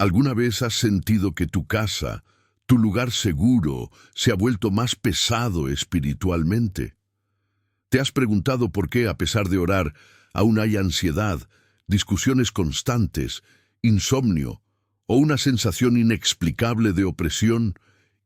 ¿Alguna vez has sentido que tu casa, tu lugar seguro, se ha vuelto más pesado espiritualmente? ¿Te has preguntado por qué, a pesar de orar, aún hay ansiedad, discusiones constantes, insomnio o una sensación inexplicable de opresión?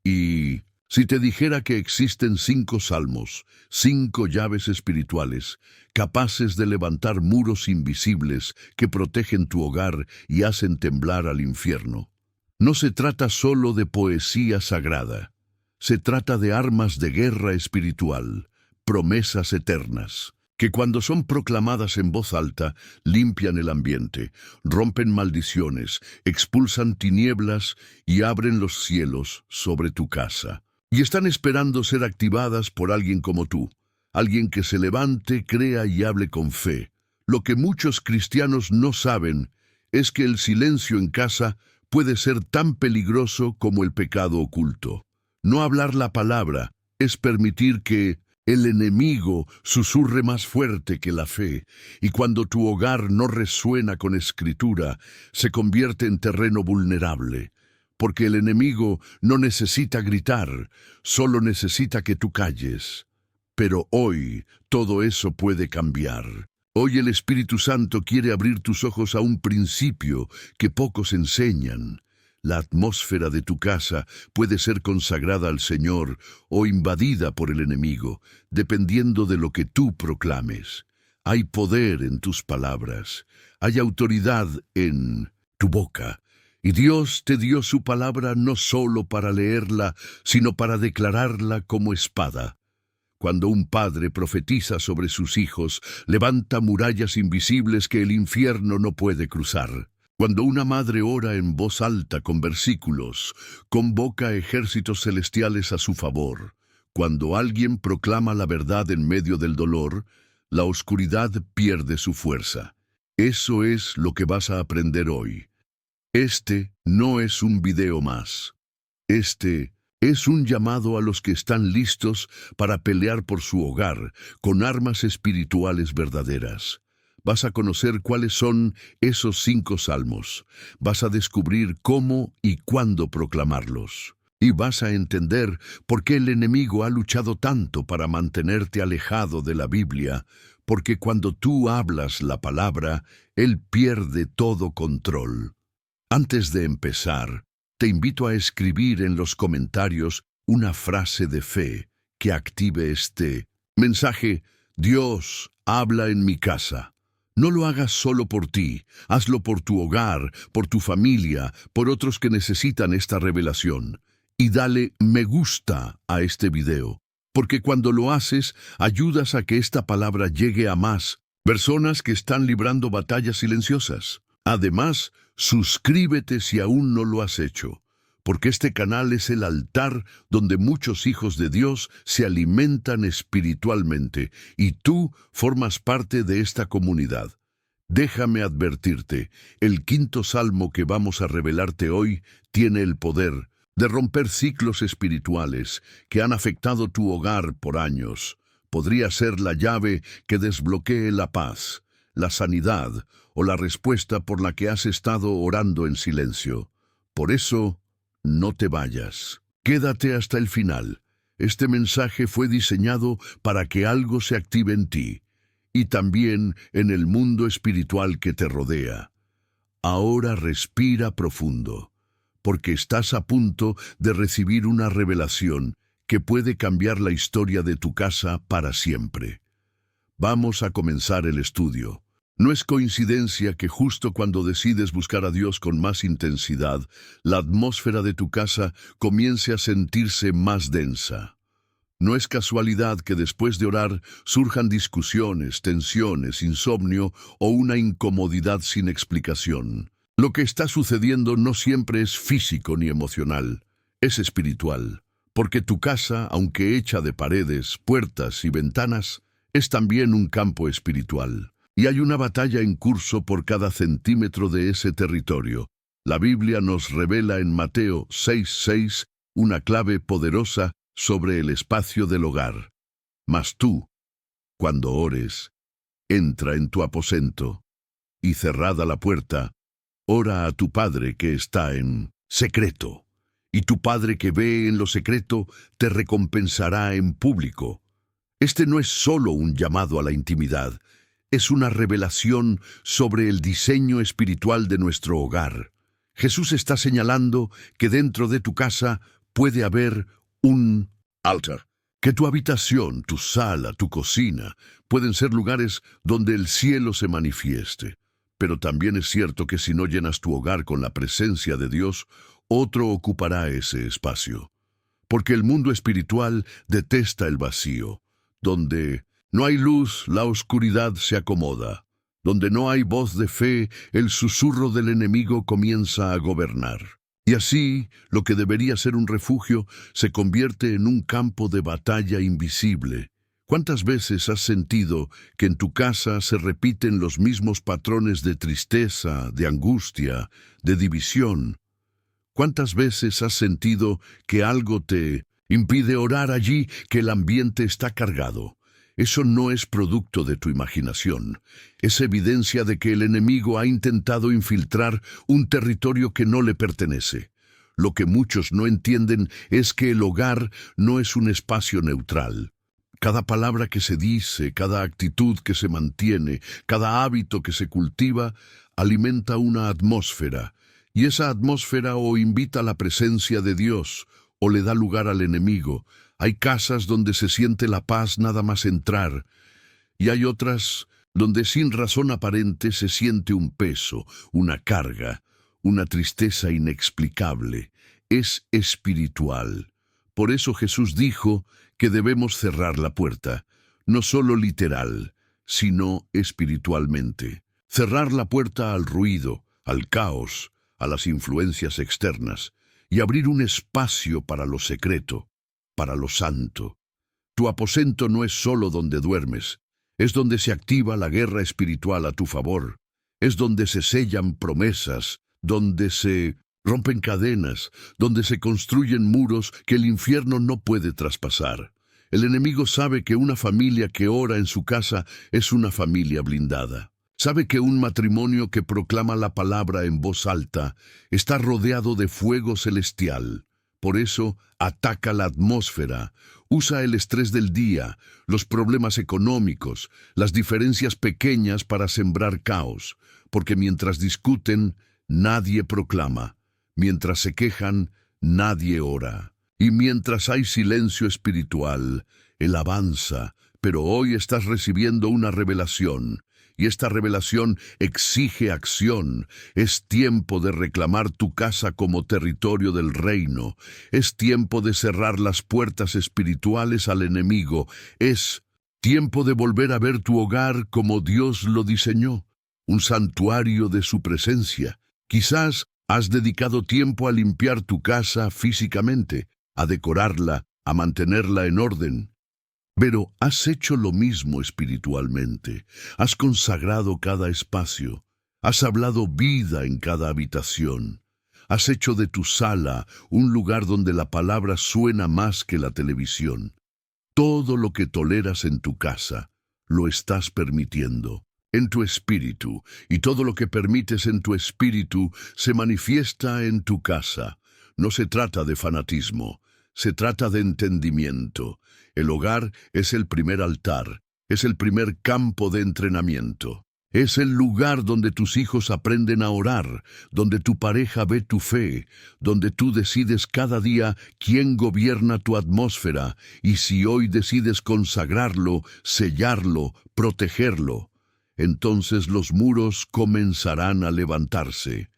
Y si te dijera que existen 5 salmos, 5 llaves espirituales, capaces de levantar muros invisibles que protegen tu hogar y hacen temblar al infierno. No se trata solo de poesía sagrada, se trata de armas de guerra espiritual, promesas eternas, que cuando son proclamadas en voz alta, limpian el ambiente, rompen maldiciones, expulsan tinieblas y abren los cielos sobre tu casa. Y están esperando ser activadas por alguien como tú, alguien que se levante, crea y hable con fe. Lo que muchos cristianos no saben es que el silencio en casa puede ser tan peligroso como el pecado oculto. No hablar la palabra es permitir que el enemigo susurre más fuerte que la fe, y cuando tu hogar no resuena con escritura, se convierte en terreno vulnerable, porque el enemigo no necesita gritar, solo necesita que tú calles. Pero hoy todo eso puede cambiar. Hoy el Espíritu Santo quiere abrir tus ojos a un principio que pocos enseñan. La atmósfera de tu casa puede ser consagrada al Señor o invadida por el enemigo, dependiendo de lo que tú proclames. Hay poder en tus palabras, hay autoridad en tu boca, y Dios te dio su palabra no solo para leerla, sino para declararla como espada. Cuando un padre profetiza sobre sus hijos, levanta murallas invisibles que el infierno no puede cruzar. Cuando una madre ora en voz alta con versículos, convoca ejércitos celestiales a su favor. Cuando alguien proclama la verdad en medio del dolor, la oscuridad pierde su fuerza. Eso es lo que vas a aprender hoy. Este no es un video más. Este es un llamado a los que están listos para pelear por su hogar con armas espirituales verdaderas. Vas a conocer cuáles son esos 5 salmos. Vas a descubrir cómo y cuándo proclamarlos. Y vas a entender por qué el enemigo ha luchado tanto para mantenerte alejado de la Biblia, porque cuando tú hablas la palabra, él pierde todo control. Antes de empezar, te invito a escribir en los comentarios una frase de fe que active este mensaje: Dios habla en mi casa. No lo hagas solo por ti, hazlo por tu hogar, por tu familia, por otros que necesitan esta revelación. Y dale me gusta a este video, porque cuando lo haces, ayudas a que esta palabra llegue a más personas que están librando batallas silenciosas. Además, suscríbete si aún no lo has hecho, porque este canal es el altar donde muchos hijos de Dios se alimentan espiritualmente, y tú formas parte de esta comunidad. Déjame advertirte, el 5.º salmo que vamos a revelarte hoy tiene el poder de romper ciclos espirituales que han afectado tu hogar por años. Podría ser la llave que desbloquee la paz, la sanidad o la respuesta por la que has estado orando en silencio. Por eso, no te vayas. Quédate hasta el final. Este mensaje fue diseñado para que algo se active en ti y también en el mundo espiritual que te rodea. Ahora respira profundo, porque estás a punto de recibir una revelación que puede cambiar la historia de tu casa para siempre. Vamos a comenzar el estudio. No es coincidencia que justo cuando decides buscar a Dios con más intensidad, la atmósfera de tu casa comience a sentirse más densa. No es casualidad que después de orar surjan discusiones, tensiones, insomnio o una incomodidad sin explicación. Lo que está sucediendo no siempre es físico ni emocional, es espiritual, porque tu casa, aunque hecha de paredes, puertas y ventanas, es también un campo espiritual. Y hay una batalla en curso por cada centímetro de ese territorio. La Biblia nos revela en Mateo 6:6 una clave poderosa sobre el espacio del hogar. Mas tú, cuando ores, entra en tu aposento y cerrada la puerta, Ora a tu Padre que está en secreto, y tu Padre que ve en lo secreto te recompensará en público. Este no es solo un llamado a la intimidad, es una revelación sobre el diseño espiritual de nuestro hogar. Jesús está señalando que dentro de tu casa puede haber un altar, que tu habitación, tu sala, tu cocina pueden ser lugares donde el cielo se manifieste. Pero también es cierto que si no llenas tu hogar con la presencia de Dios, otro ocupará ese espacio. Porque el mundo espiritual detesta el vacío. Donde no hay luz, la oscuridad se acomoda. Donde no hay voz de fe, el susurro del enemigo comienza a gobernar. Y así, lo que debería ser un refugio se convierte en un campo de batalla invisible. ¿Cuántas veces has sentido que en tu casa se repiten los mismos patrones de tristeza, de angustia, de división? ¿Cuántas veces has sentido que algo te impide orar allí, que el ambiente está cargado? Eso no es producto de tu imaginación. Es evidencia de que el enemigo ha intentado infiltrar un territorio que no le pertenece. Lo que muchos no entienden es que el hogar no es un espacio neutral. Cada palabra que se dice, cada actitud que se mantiene, cada hábito que se cultiva, alimenta una atmósfera, y esa atmósfera o invita a la presencia de Dios, o le da lugar al enemigo. Hay casas donde se siente la paz nada más entrar, y hay otras donde sin razón aparente se siente un peso, una carga, una tristeza inexplicable. Es espiritual. Por eso Jesús dijo que debemos cerrar la puerta, no solo literal, sino espiritualmente. Cerrar la puerta al ruido, al caos, a las influencias externas, y abrir un espacio para lo secreto, para lo santo. Tu aposento no es solo donde duermes, es donde se activa la guerra espiritual a tu favor, es donde se sellan promesas, donde se rompen cadenas, donde se construyen muros que el infierno no puede traspasar. El enemigo sabe que una familia que ora en su casa es una familia blindada. Sabe que un matrimonio que proclama la palabra en voz alta está rodeado de fuego celestial. Por eso ataca la atmósfera, usa el estrés del día, los problemas económicos, las diferencias pequeñas para sembrar caos, porque mientras discuten, nadie proclama. Mientras se quejan, nadie ora. Y mientras hay silencio espiritual, él avanza. Pero hoy estás recibiendo una revelación, y esta revelación exige acción. Es tiempo de reclamar tu casa como territorio del reino. Es tiempo de cerrar las puertas espirituales al enemigo. Es tiempo de volver a ver tu hogar como Dios lo diseñó, un santuario de su presencia. Quizás has dedicado tiempo a limpiar tu casa físicamente, a decorarla, a mantenerla en orden. Pero has hecho lo mismo espiritualmente. Has consagrado cada espacio. Has hablado vida en cada habitación. Has hecho de tu sala un lugar donde la palabra suena más que la televisión. Todo lo que toleras en tu casa, lo estás permitiendo en tu espíritu, y todo lo que permites en tu espíritu se manifiesta en tu casa. No se trata de fanatismo, se trata de entendimiento. El hogar es el primer altar, es el primer campo de entrenamiento. Es el lugar donde tus hijos aprenden a orar, donde tu pareja ve tu fe, donde tú decides cada día quién gobierna tu atmósfera, y si hoy decides consagrarlo, sellarlo, protegerlo. Entonces los muros comenzarán a levantarse.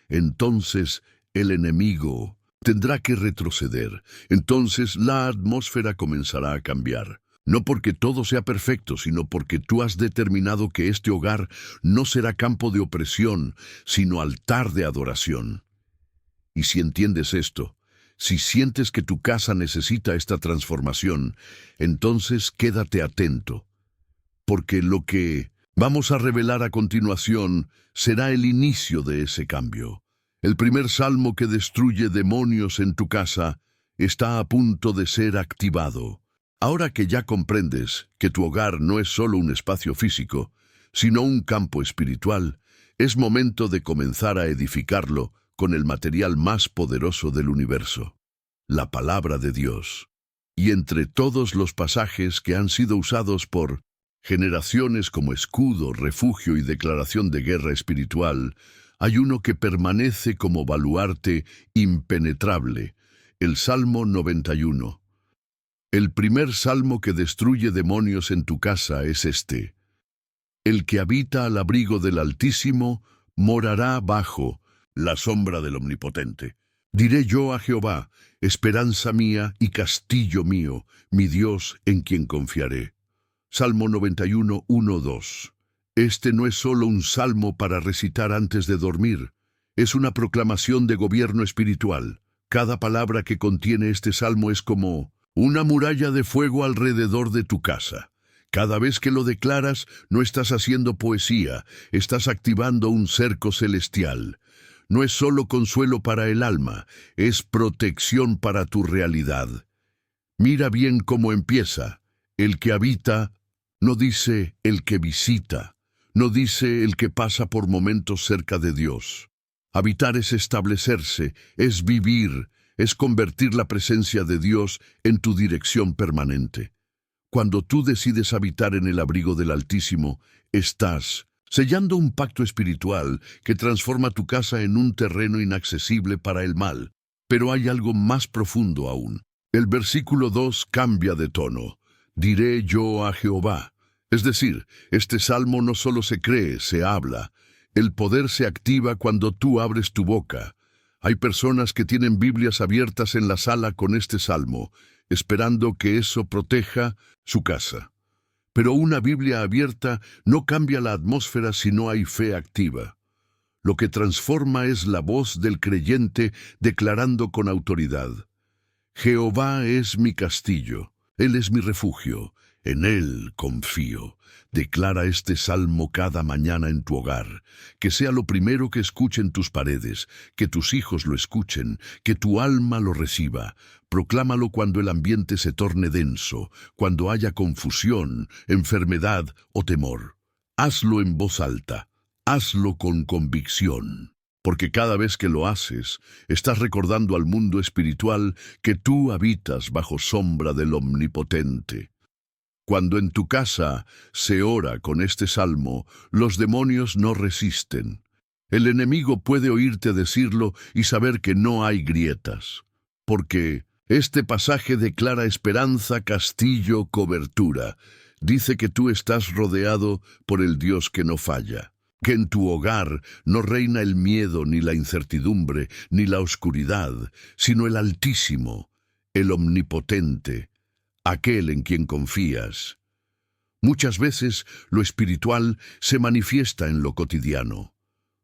Entonces el enemigo tendrá que retroceder. Entonces la atmósfera comenzará a cambiar. No porque todo sea perfecto, sino porque tú has determinado que este hogar no será campo de opresión, sino altar de adoración. Y si entiendes esto, si sientes que tu casa necesita esta transformación, entonces quédate atento, porque lo que vamos a revelar a continuación será el inicio de ese cambio. El primer salmo que destruye demonios en tu casa está a punto de ser activado. Ahora que ya comprendes que tu hogar no es solo un espacio físico, sino un campo espiritual, es momento de comenzar a edificarlo con el material más poderoso del universo, la palabra de Dios. Y entre todos los pasajes que han sido usados por generaciones como escudo, refugio y declaración de guerra espiritual, hay uno que permanece como baluarte impenetrable, el Salmo 91. El primer salmo que destruye demonios en tu casa es este: el que habita al abrigo del Altísimo morará bajo la sombra del Omnipotente. Diré yo a Jehová, esperanza mía y castillo mío, mi Dios en quien confiaré. Salmo 91, 1, 2. Este no es solo un salmo para recitar antes de dormir, es una proclamación de gobierno espiritual. Cada palabra que contiene este salmo es como una muralla de fuego alrededor de tu casa. Cada vez que lo declaras, no estás haciendo poesía, estás activando un cerco celestial. No es solo consuelo para el alma, es protección para tu realidad. Mira bien cómo empieza. El que habita, no dice el que visita, no dice el que pasa por momentos cerca de Dios. Habitar es establecerse, es vivir, es convertir la presencia de Dios en tu dirección permanente. Cuando tú decides habitar en el abrigo del Altísimo, estás sellando un pacto espiritual que transforma tu casa en un terreno inaccesible para el mal. Pero hay algo más profundo aún. El versículo 2 cambia de tono. Diré yo a Jehová. Es decir, este salmo no solo se cree, se habla. El poder se activa cuando tú abres tu boca. Hay personas que tienen Biblias abiertas en la sala con este salmo, esperando que eso proteja su casa. Pero una Biblia abierta no cambia la atmósfera si no hay fe activa. Lo que transforma es la voz del creyente declarando con autoridad: Jehová es mi castillo, Él es mi refugio, en Él confío. Declara este salmo cada mañana en tu hogar, que sea lo primero que escuchen tus paredes, que tus hijos lo escuchen, que tu alma lo reciba. Proclámalo cuando el ambiente se torne denso, cuando haya confusión, enfermedad o temor. Hazlo en voz alta, hazlo con convicción, porque cada vez que lo haces, estás recordando al mundo espiritual que tú habitas bajo sombra del Omnipotente. Cuando en tu casa se ora con este salmo, los demonios no resisten. El enemigo puede oírte decirlo y saber que no hay grietas, porque este pasaje declara esperanza, castillo, cobertura. Dice que tú estás rodeado por el Dios que no falla, que en tu hogar no reina el miedo, ni la incertidumbre, ni la oscuridad, sino el Altísimo, el Omnipotente, aquel en quien confías. Muchas veces lo espiritual se manifiesta en lo cotidiano.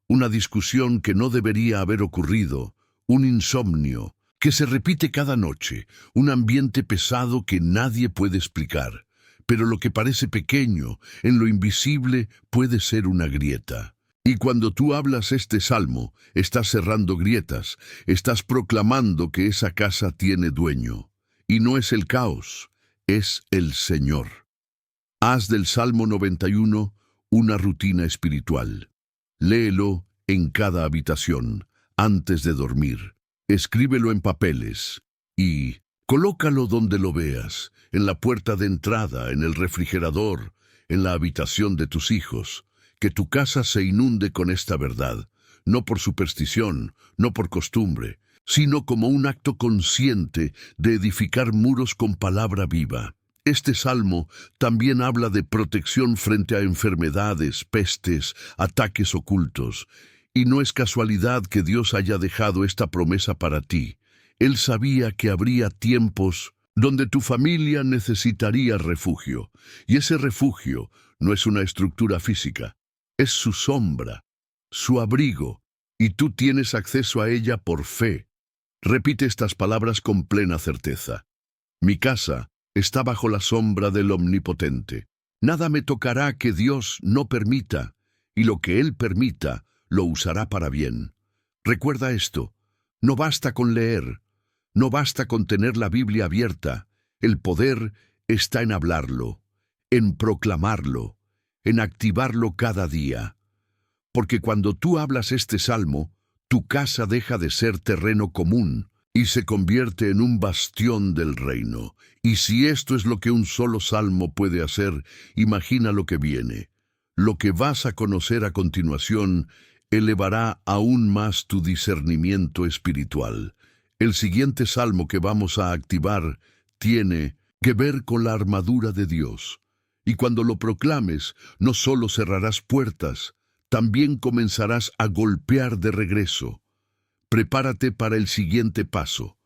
Una discusión que no debería haber ocurrido, un insomnio que se repite cada noche, un ambiente pesado que nadie puede explicar. Pero lo que parece pequeño, en lo invisible, puede ser una grieta. Y cuando tú hablas este salmo, estás cerrando grietas, estás proclamando que esa casa tiene dueño. Y no es el caos, es el Señor. Haz del Salmo 91 una rutina espiritual. Léelo en cada habitación, antes de dormir. Escríbelo en papeles y colócalo donde lo veas, en la puerta de entrada, en el refrigerador, en la habitación de tus hijos. Que tu casa se inunde con esta verdad, no por superstición, no por costumbre, sino como un acto consciente de edificar muros con palabra viva. Este salmo también habla de protección frente a enfermedades, pestes, ataques ocultos. Y no es casualidad que Dios haya dejado esta promesa para ti. Él sabía que habría tiempos donde tu familia necesitaría refugio. Y ese refugio no es una estructura física, es su sombra, su abrigo, y tú tienes acceso a ella por fe. Repite estas palabras con plena certeza. Mi casa está bajo la sombra del Omnipotente. Nada me tocará que Dios no permita, y lo que Él permita, lo usará para bien. Recuerda esto, no basta con leer, no basta con tener la Biblia abierta. El poder está en hablarlo, en proclamarlo, en activarlo cada día. porque cuando tú hablas este salmo, tu casa deja de ser terreno común y se convierte en un bastión del reino. Y si esto es lo que un solo salmo puede hacer, imagina lo que viene. Lo que vas a conocer a continuación elevará aún más tu discernimiento espiritual. El siguiente salmo que vamos a activar tiene que ver con la armadura de Dios. Y cuando lo proclames, no solo cerrarás puertas, también comenzarás a golpear de regreso. Prepárate para el siguiente paso,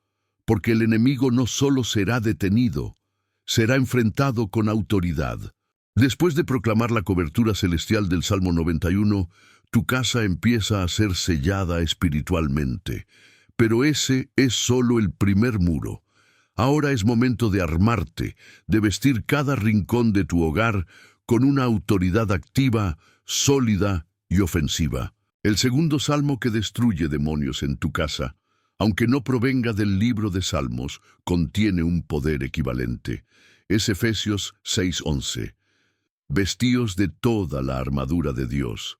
porque el enemigo no solo será detenido, será enfrentado con autoridad. Después de proclamar la cobertura celestial del Salmo 91, tu casa empieza a ser sellada espiritualmente. Pero ese es solo el primer muro. Ahora es momento de armarte, de vestir cada rincón de tu hogar con una autoridad activa, sólida y ofensiva. El segundo salmo que destruye demonios en tu casa, aunque no provenga del libro de Salmos, contiene un poder equivalente. Es Efesios 6:11. Vestíos de toda la armadura de Dios,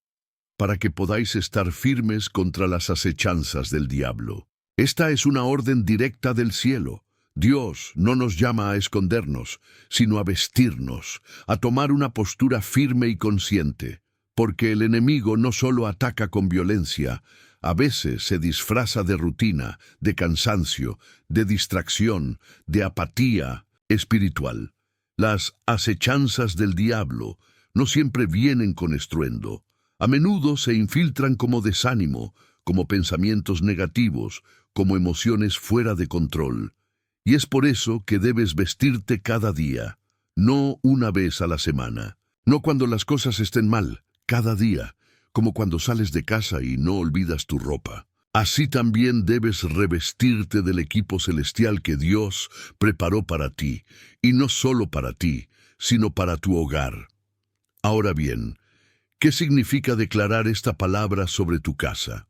para que podáis estar firmes contra las acechanzas del diablo. Esta es una orden directa del cielo. Dios no nos llama a escondernos, sino a vestirnos, a tomar una postura firme y consciente, porque el enemigo no solo ataca con violencia, a veces se disfraza de rutina, de cansancio, de distracción, de apatía espiritual. Las acechanzas del diablo no siempre vienen con estruendo. A menudo se infiltran como desánimo, como pensamientos negativos, como emociones fuera de control. Y es por eso que debes vestirte cada día, no una vez a la semana, no cuando las cosas estén mal, cada día, como cuando sales de casa y no olvidas tu ropa. Así también debes revestirte del equipo celestial que Dios preparó para ti, y no solo para ti, sino para tu hogar. Ahora bien, ¿qué significa declarar esta palabra sobre tu casa?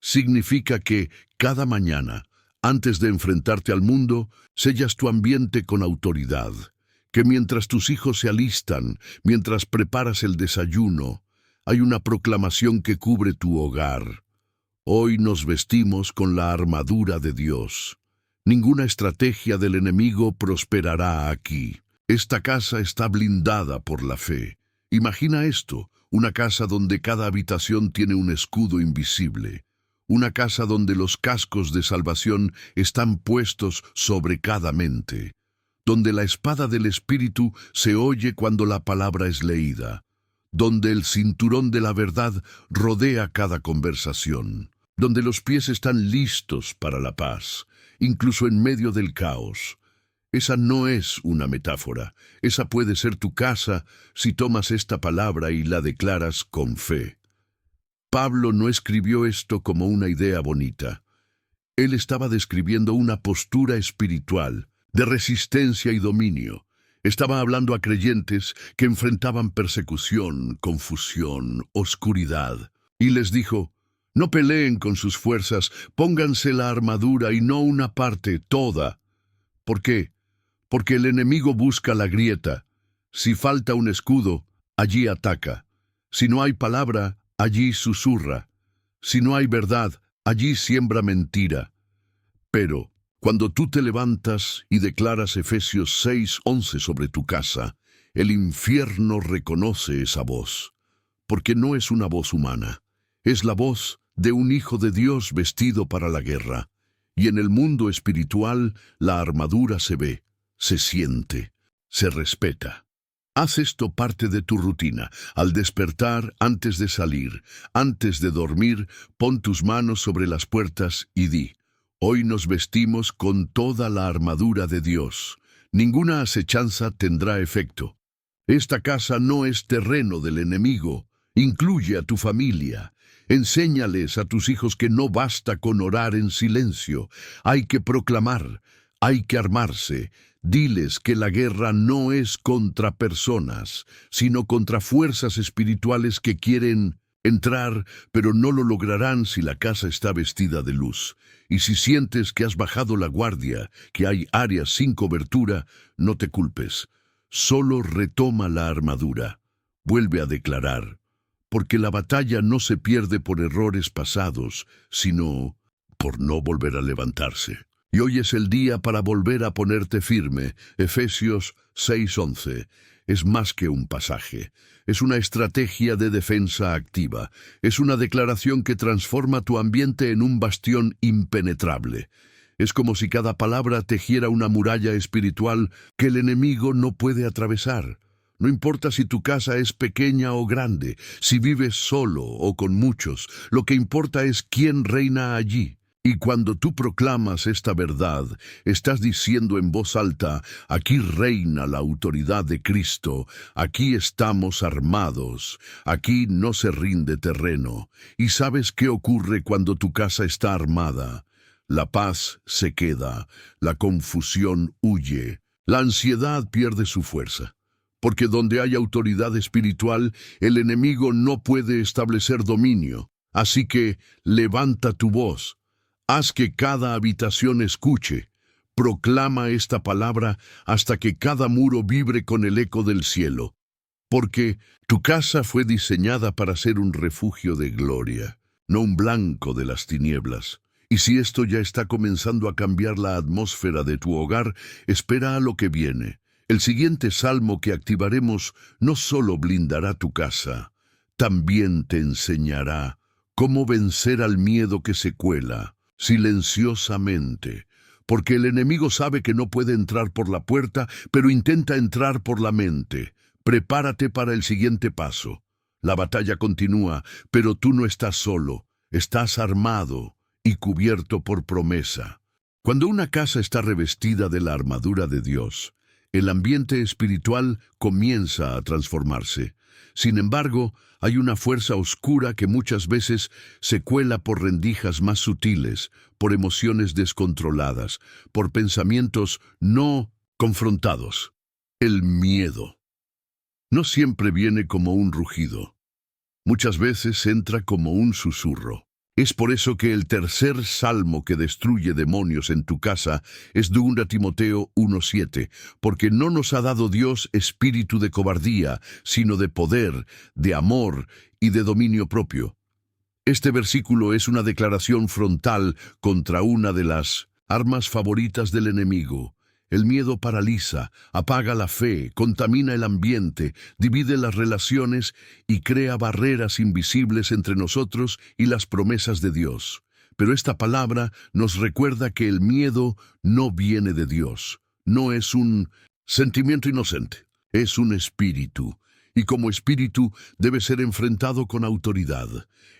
Significa que cada mañana, antes de enfrentarte al mundo, sellas tu ambiente con autoridad, que mientras tus hijos se alistan, mientras preparas el desayuno, hay una proclamación que cubre tu hogar. Hoy nos vestimos con la armadura de Dios. Ninguna estrategia del enemigo prosperará aquí. Esta casa está blindada por la fe. Imagina esto, una casa donde cada habitación tiene un escudo invisible. Una casa donde los cascos de salvación están puestos sobre cada mente, donde la espada del Espíritu se oye cuando la palabra es leída, donde el cinturón de la verdad rodea cada conversación, donde los pies están listos para la paz, incluso en medio del caos. Esa no es una metáfora, esa puede ser tu casa si tomas esta palabra y la declaras con fe. Pablo no escribió esto como una idea bonita. Él estaba describiendo una postura espiritual, de resistencia y dominio. Estaba hablando a creyentes que enfrentaban persecución, confusión, oscuridad. Y les dijo, no peleen con sus fuerzas, pónganse la armadura y no una parte, toda. ¿Por qué? Porque el enemigo busca la grieta. Si falta un escudo, allí ataca. Si no hay palabra, allí susurra. Si no hay verdad, allí siembra mentira. Pero, cuando tú te levantas y declaras Efesios 6:11 sobre tu casa, el infierno reconoce esa voz, porque no es una voz humana, es la voz de un hijo de Dios vestido para la guerra. Y en el mundo espiritual, la armadura se ve, se siente, se respeta. Haz esto parte de tu rutina. Al despertar, antes de salir, antes de dormir, pon tus manos sobre las puertas y di, hoy nos vestimos con toda la armadura de Dios. Ninguna acechanza tendrá efecto. Esta casa no es terreno del enemigo. Incluye a tu familia. Enséñales a tus hijos que no basta con orar en silencio. Hay que proclamar, hay que armarse. Diles que la guerra no es contra personas, sino contra fuerzas espirituales que quieren entrar, pero no lo lograrán si la casa está vestida de luz. Y si sientes que has bajado la guardia, que hay áreas sin cobertura, no te culpes. Solo retoma la armadura. Vuelve a declarar, porque la batalla no se pierde por errores pasados, sino por no volver a levantarse. Y hoy es el día para volver a ponerte firme. Efesios 6:11. Es más que un pasaje. Es una estrategia de defensa activa. Es una declaración que transforma tu ambiente en un bastión impenetrable. Es como si cada palabra tejiera una muralla espiritual que el enemigo no puede atravesar. No importa si tu casa es pequeña o grande, si vives solo o con muchos, lo que importa es quién reina allí. Y cuando tú proclamas esta verdad, estás diciendo en voz alta: aquí reina la autoridad de Cristo, aquí estamos armados, aquí no se rinde terreno. ¿Y sabes qué ocurre cuando tu casa está armada? La paz se queda, la confusión huye, la ansiedad pierde su fuerza. Porque donde hay autoridad espiritual, el enemigo no puede establecer dominio. Así que levanta tu voz. Haz que cada habitación escuche. Proclama esta palabra hasta que cada muro vibre con el eco del cielo. Porque tu casa fue diseñada para ser un refugio de gloria, no un blanco de las tinieblas. Y si esto ya está comenzando a cambiar la atmósfera de tu hogar, espera a lo que viene. El siguiente salmo que activaremos no solo blindará tu casa, también te enseñará cómo vencer al miedo que se cuela silenciosamente, porque el enemigo sabe que no puede entrar por la puerta, pero intenta entrar por la mente. Prepárate para el siguiente paso. La batalla continúa, pero tú no estás solo, estás armado y cubierto por promesa. Cuando una casa está revestida de la armadura de Dios, el ambiente espiritual comienza a transformarse. Sin embargo, hay una fuerza oscura que muchas veces se cuela por rendijas más sutiles, por emociones descontroladas, por pensamientos no confrontados. El miedo. No siempre viene como un rugido. Muchas veces entra como un susurro. Es por eso que el tercer salmo que destruye demonios en tu casa es 2 Timoteo 1:7, porque no nos ha dado Dios espíritu de cobardía, sino de poder, de amor y de dominio propio. Este versículo es una declaración frontal contra una de las armas favoritas del enemigo. El miedo paraliza, apaga la fe, contamina el ambiente, divide las relaciones y crea barreras invisibles entre nosotros y las promesas de Dios. Pero esta palabra nos recuerda que el miedo no viene de Dios. No es un sentimiento inocente, es un espíritu. Y como espíritu debe ser enfrentado con autoridad.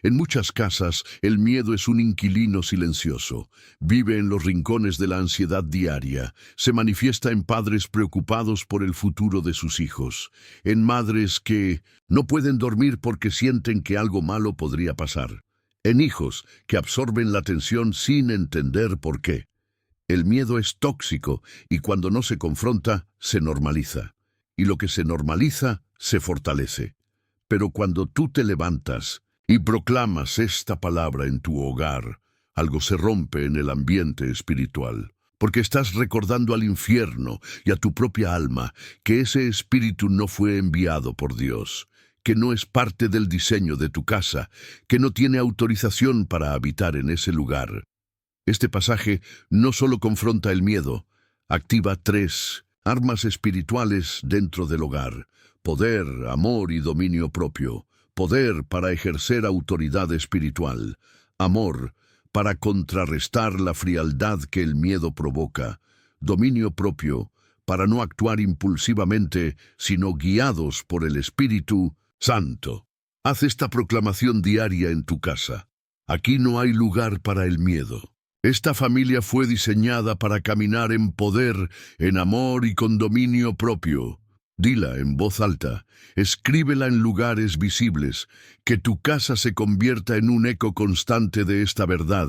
En muchas casas, el miedo es un inquilino silencioso. Vive en los rincones de la ansiedad diaria. Se manifiesta en padres preocupados por el futuro de sus hijos. En madres que no pueden dormir porque sienten que algo malo podría pasar. En hijos que absorben la tensión sin entender por qué. El miedo es tóxico y cuando no se confronta, se normaliza. Y lo que se normaliza, se fortalece. Pero cuando tú te levantas y proclamas esta palabra en tu hogar, algo se rompe en el ambiente espiritual, porque estás recordando al infierno y a tu propia alma que ese espíritu no fue enviado por Dios, que no es parte del diseño de tu casa, que no tiene autorización para habitar en ese lugar. Este pasaje no solo confronta el miedo, activa 3 armas espirituales dentro del hogar: poder, amor y dominio propio. Poder para ejercer autoridad espiritual. Amor para contrarrestar la frialdad que el miedo provoca. Dominio propio para no actuar impulsivamente, sino guiados por el Espíritu Santo. Haz esta proclamación diaria en tu casa. Aquí no hay lugar para el miedo. Esta familia fue diseñada para caminar en poder, en amor y con dominio propio. Dila en voz alta, escríbela en lugares visibles, que tu casa se convierta en un eco constante de esta verdad.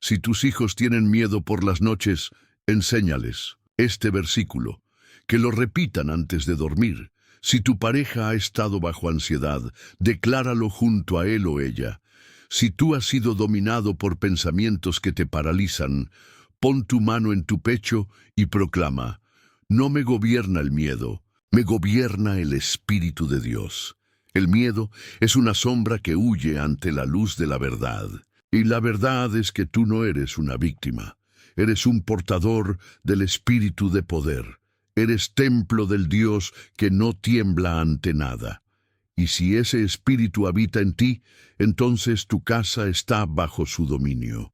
Si tus hijos tienen miedo por las noches, enséñales este versículo, que lo repitan antes de dormir. Si tu pareja ha estado bajo ansiedad, decláralo junto a él o ella. Si tú has sido dominado por pensamientos que te paralizan, pon tu mano en tu pecho y proclama: no me gobierna el miedo, me gobierna el Espíritu de Dios. El miedo es una sombra que huye ante la luz de la verdad. Y la verdad es que tú no eres una víctima. Eres un portador del espíritu de poder. Eres templo del Dios que no tiembla ante nada. Y si ese espíritu habita en ti, entonces tu casa está bajo su dominio.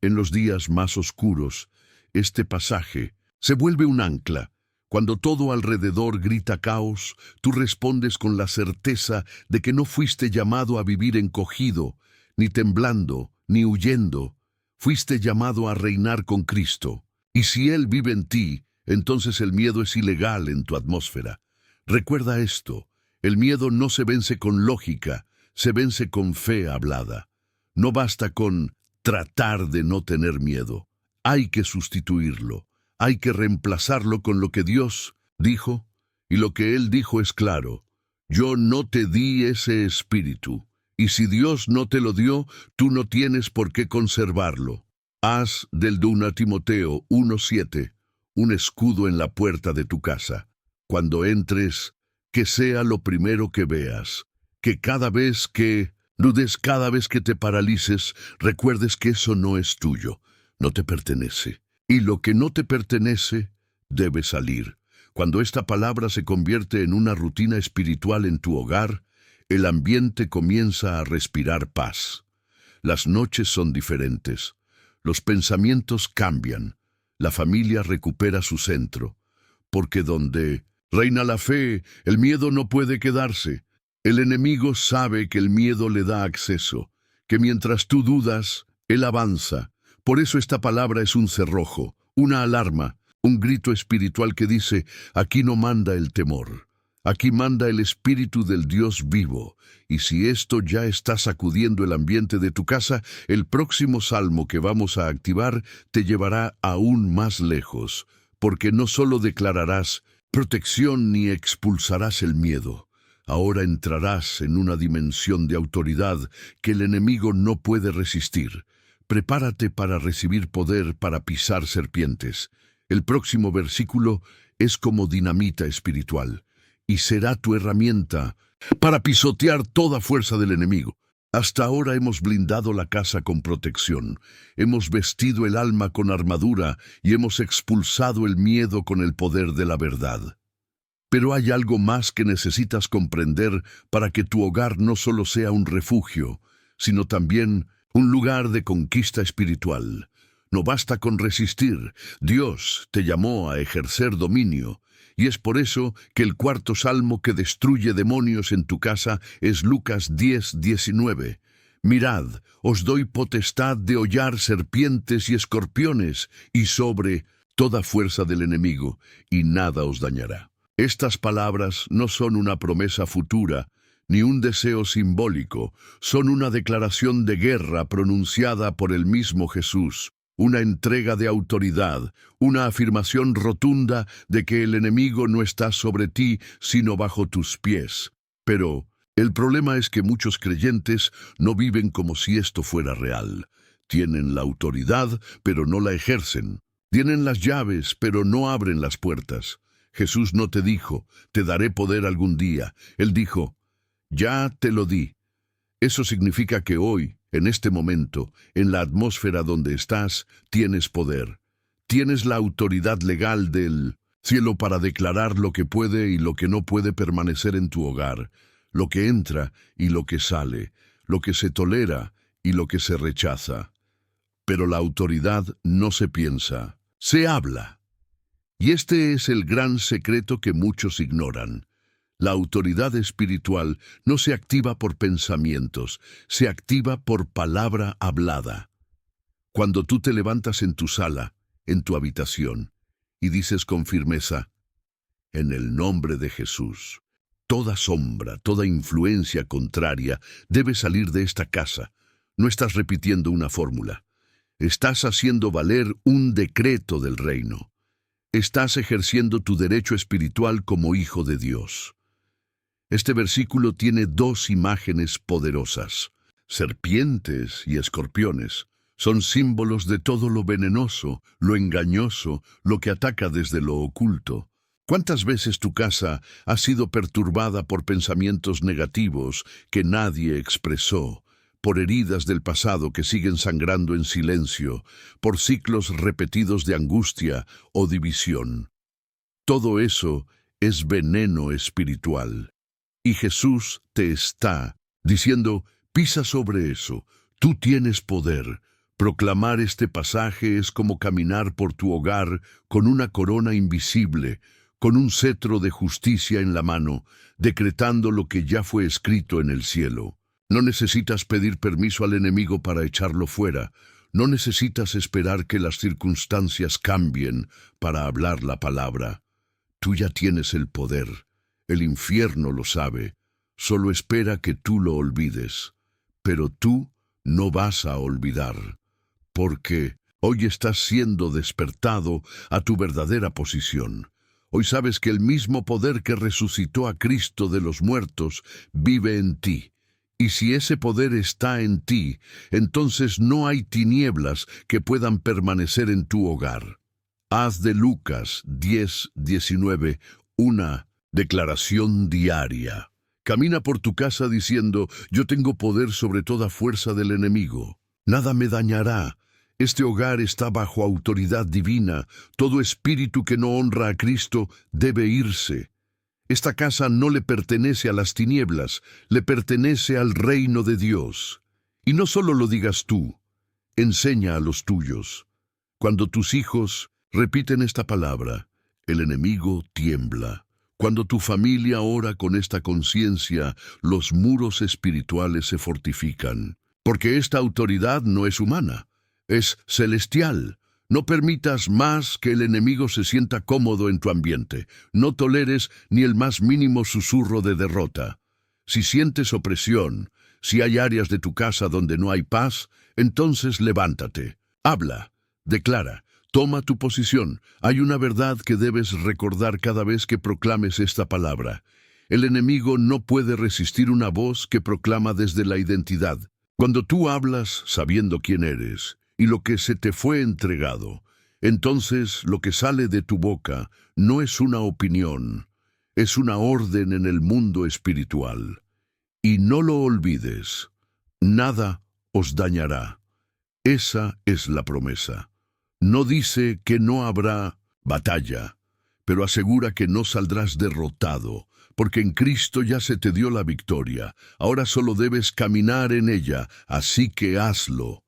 En los días más oscuros, este pasaje se vuelve un ancla. Cuando todo alrededor grita caos, tú respondes con la certeza de que no fuiste llamado a vivir encogido, ni temblando, ni huyendo. Fuiste llamado a reinar con Cristo. Y si Él vive en ti, entonces el miedo es ilegal en tu atmósfera. Recuerda esto, el miedo no se vence con lógica, se vence con fe hablada. No basta con tratar de no tener miedo. Hay que sustituirlo. Hay que reemplazarlo con lo que Dios dijo, y lo que Él dijo es claro. Yo no te di ese espíritu, y si Dios no te lo dio, tú no tienes por qué conservarlo. Haz del 2 Timoteo 1:7 un escudo en la puerta de tu casa. Cuando entres, que sea lo primero que veas, que cada vez que dudes, cada vez que te paralices, recuerdes que eso no es tuyo, no te pertenece. Y lo que no te pertenece debe salir. Cuando esta palabra se convierte en una rutina espiritual en tu hogar, el ambiente comienza a respirar paz. Las noches son diferentes. Los pensamientos cambian. La familia recupera su centro. Porque donde reina la fe, el miedo no puede quedarse. El enemigo sabe que el miedo le da acceso, que mientras tú dudas, él avanza. Por eso esta palabra es un cerrojo, una alarma, un grito espiritual que dice, aquí no manda el temor, aquí manda el espíritu del Dios vivo. Y si esto ya está sacudiendo el ambiente de tu casa, el próximo salmo que vamos a activar te llevará aún más lejos, porque no solo declararás protección ni expulsarás el miedo. Ahora entrarás en una dimensión de autoridad que el enemigo no puede resistir. Prepárate para recibir poder para pisar serpientes. El próximo versículo es como dinamita espiritual y será tu herramienta para pisotear toda fuerza del enemigo. Hasta ahora hemos blindado la casa con protección, hemos vestido el alma con armadura y hemos expulsado el miedo con el poder de la verdad. Pero hay algo más que necesitas comprender para que tu hogar no solo sea un refugio, sino también un lugar de conquista espiritual. No basta con resistir. Dios te llamó a ejercer dominio. Y es por eso que el cuarto salmo que destruye demonios en tu casa es Lucas 10:19. Mirad, os doy potestad de hollar serpientes y escorpiones, y sobre toda fuerza del enemigo, y nada os dañará. Estas palabras no son una promesa futura, ni un deseo simbólico, son una declaración de guerra pronunciada por el mismo Jesús, una entrega de autoridad, una afirmación rotunda de que el enemigo no está sobre ti, sino bajo tus pies. Pero el problema es que muchos creyentes no viven como si esto fuera real. Tienen la autoridad, pero no la ejercen. Tienen las llaves, pero no abren las puertas. Jesús no te dijo, te daré poder algún día. Él dijo, ya te lo di. Eso significa que hoy, en este momento, en la atmósfera donde estás, tienes poder. Tienes la autoridad legal del cielo para declarar lo que puede y lo que no puede permanecer en tu hogar, lo que entra y lo que sale, lo que se tolera y lo que se rechaza. Pero la autoridad no se piensa, se habla. Y este es el gran secreto que muchos ignoran. La autoridad espiritual no se activa por pensamientos, se activa por palabra hablada. Cuando tú te levantas en tu sala, en tu habitación, y dices con firmeza, en el nombre de Jesús, toda sombra, toda influencia contraria debe salir de esta casa. No estás repitiendo una fórmula. Estás haciendo valer un decreto del reino. Estás ejerciendo tu derecho espiritual como hijo de Dios. Este versículo tiene dos imágenes poderosas. Serpientes y escorpiones son símbolos de todo lo venenoso, lo engañoso, lo que ataca desde lo oculto. ¿Cuántas veces tu casa ha sido perturbada por pensamientos negativos que nadie expresó, por heridas del pasado que siguen sangrando en silencio, por ciclos repetidos de angustia o división? Todo eso es veneno espiritual. Y Jesús te está diciendo, pisa sobre eso, tú tienes poder. Proclamar este pasaje es como caminar por tu hogar con una corona invisible, con un cetro de justicia en la mano, decretando lo que ya fue escrito en el cielo. No necesitas pedir permiso al enemigo para echarlo fuera. No necesitas esperar que las circunstancias cambien para hablar la palabra. Tú ya tienes el poder. El infierno lo sabe. Solo espera que tú lo olvides. Pero tú no vas a olvidar. Porque hoy estás siendo despertado a tu verdadera posición. Hoy sabes que el mismo poder que resucitó a Cristo de los muertos vive en ti. Y si ese poder está en ti, entonces no hay tinieblas que puedan permanecer en tu hogar. Haz de Lucas 10:19 una declaración diaria. Camina por tu casa diciendo, yo tengo poder sobre toda fuerza del enemigo. Nada me dañará. Este hogar está bajo autoridad divina. Todo espíritu que no honra a Cristo debe irse. Esta casa no le pertenece a las tinieblas, le pertenece al reino de Dios. Y no solo lo digas tú, enseña a los tuyos. Cuando tus hijos repiten esta palabra, el enemigo tiembla. Cuando tu familia ora con esta conciencia, los muros espirituales se fortifican. Porque esta autoridad no es humana, es celestial. No permitas más que el enemigo se sienta cómodo en tu ambiente. No toleres ni el más mínimo susurro de derrota. Si sientes opresión, si hay áreas de tu casa donde no hay paz, entonces levántate. Habla, declara, toma tu posición. Hay una verdad que debes recordar cada vez que proclames esta palabra. El enemigo no puede resistir una voz que proclama desde la identidad. Cuando tú hablas sabiendo quién eres, y lo que se te fue entregado, entonces lo que sale de tu boca no es una opinión, es una orden en el mundo espiritual. Y no lo olvides, nada os dañará. Esa es la promesa. No dice que no habrá batalla, pero asegura que no saldrás derrotado, porque en Cristo ya se te dio la victoria. Ahora solo debes caminar en ella, así que hazlo.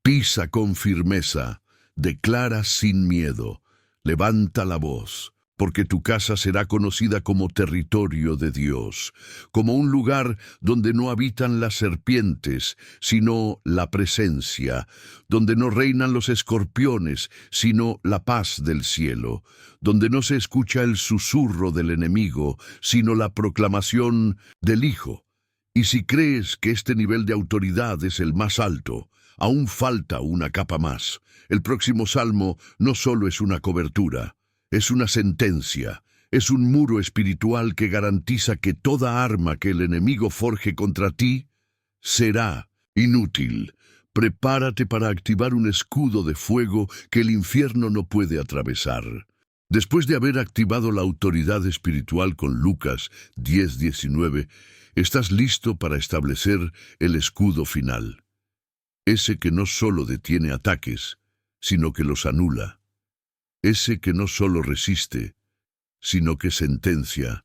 Pisa con firmeza, declara sin miedo, levanta la voz, porque tu casa será conocida como territorio de Dios, como un lugar donde no habitan las serpientes, sino la presencia, donde no reinan los escorpiones, sino la paz del cielo, donde no se escucha el susurro del enemigo, sino la proclamación del Hijo. Y si crees que este nivel de autoridad es el más alto, aún falta una capa más. El próximo salmo no solo es una cobertura, es una sentencia, es un muro espiritual que garantiza que toda arma que el enemigo forje contra ti será inútil. Prepárate para activar un escudo de fuego que el infierno no puede atravesar. Después de haber activado la autoridad espiritual con Lucas 10:19, estás listo para establecer el escudo final. Ese que no solo detiene ataques, sino que los anula. Ese que no solo resiste, sino que sentencia.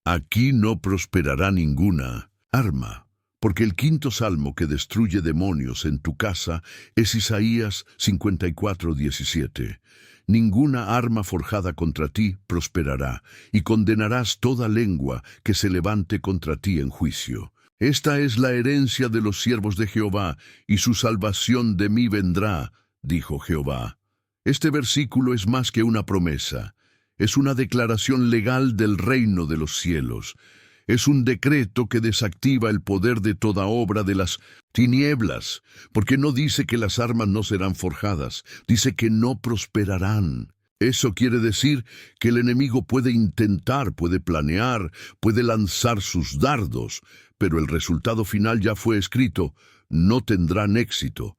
Aquí no prosperará ninguna arma, porque el quinto salmo que destruye demonios en tu casa es Isaías 54:17. Ninguna arma forjada contra ti prosperará, y condenarás toda lengua que se levante contra ti en juicio. Esta es la herencia de los siervos de Jehová, y su salvación de mí vendrá, dijo Jehová. Este versículo es más que una promesa, es una declaración legal del reino de los cielos. Es un decreto que desactiva el poder de toda obra de las tinieblas, porque no dice que las armas no serán forjadas, dice que no prosperarán. Eso quiere decir que el enemigo puede intentar, puede planear, puede lanzar sus dardos, pero el resultado final ya fue escrito, no tendrán éxito.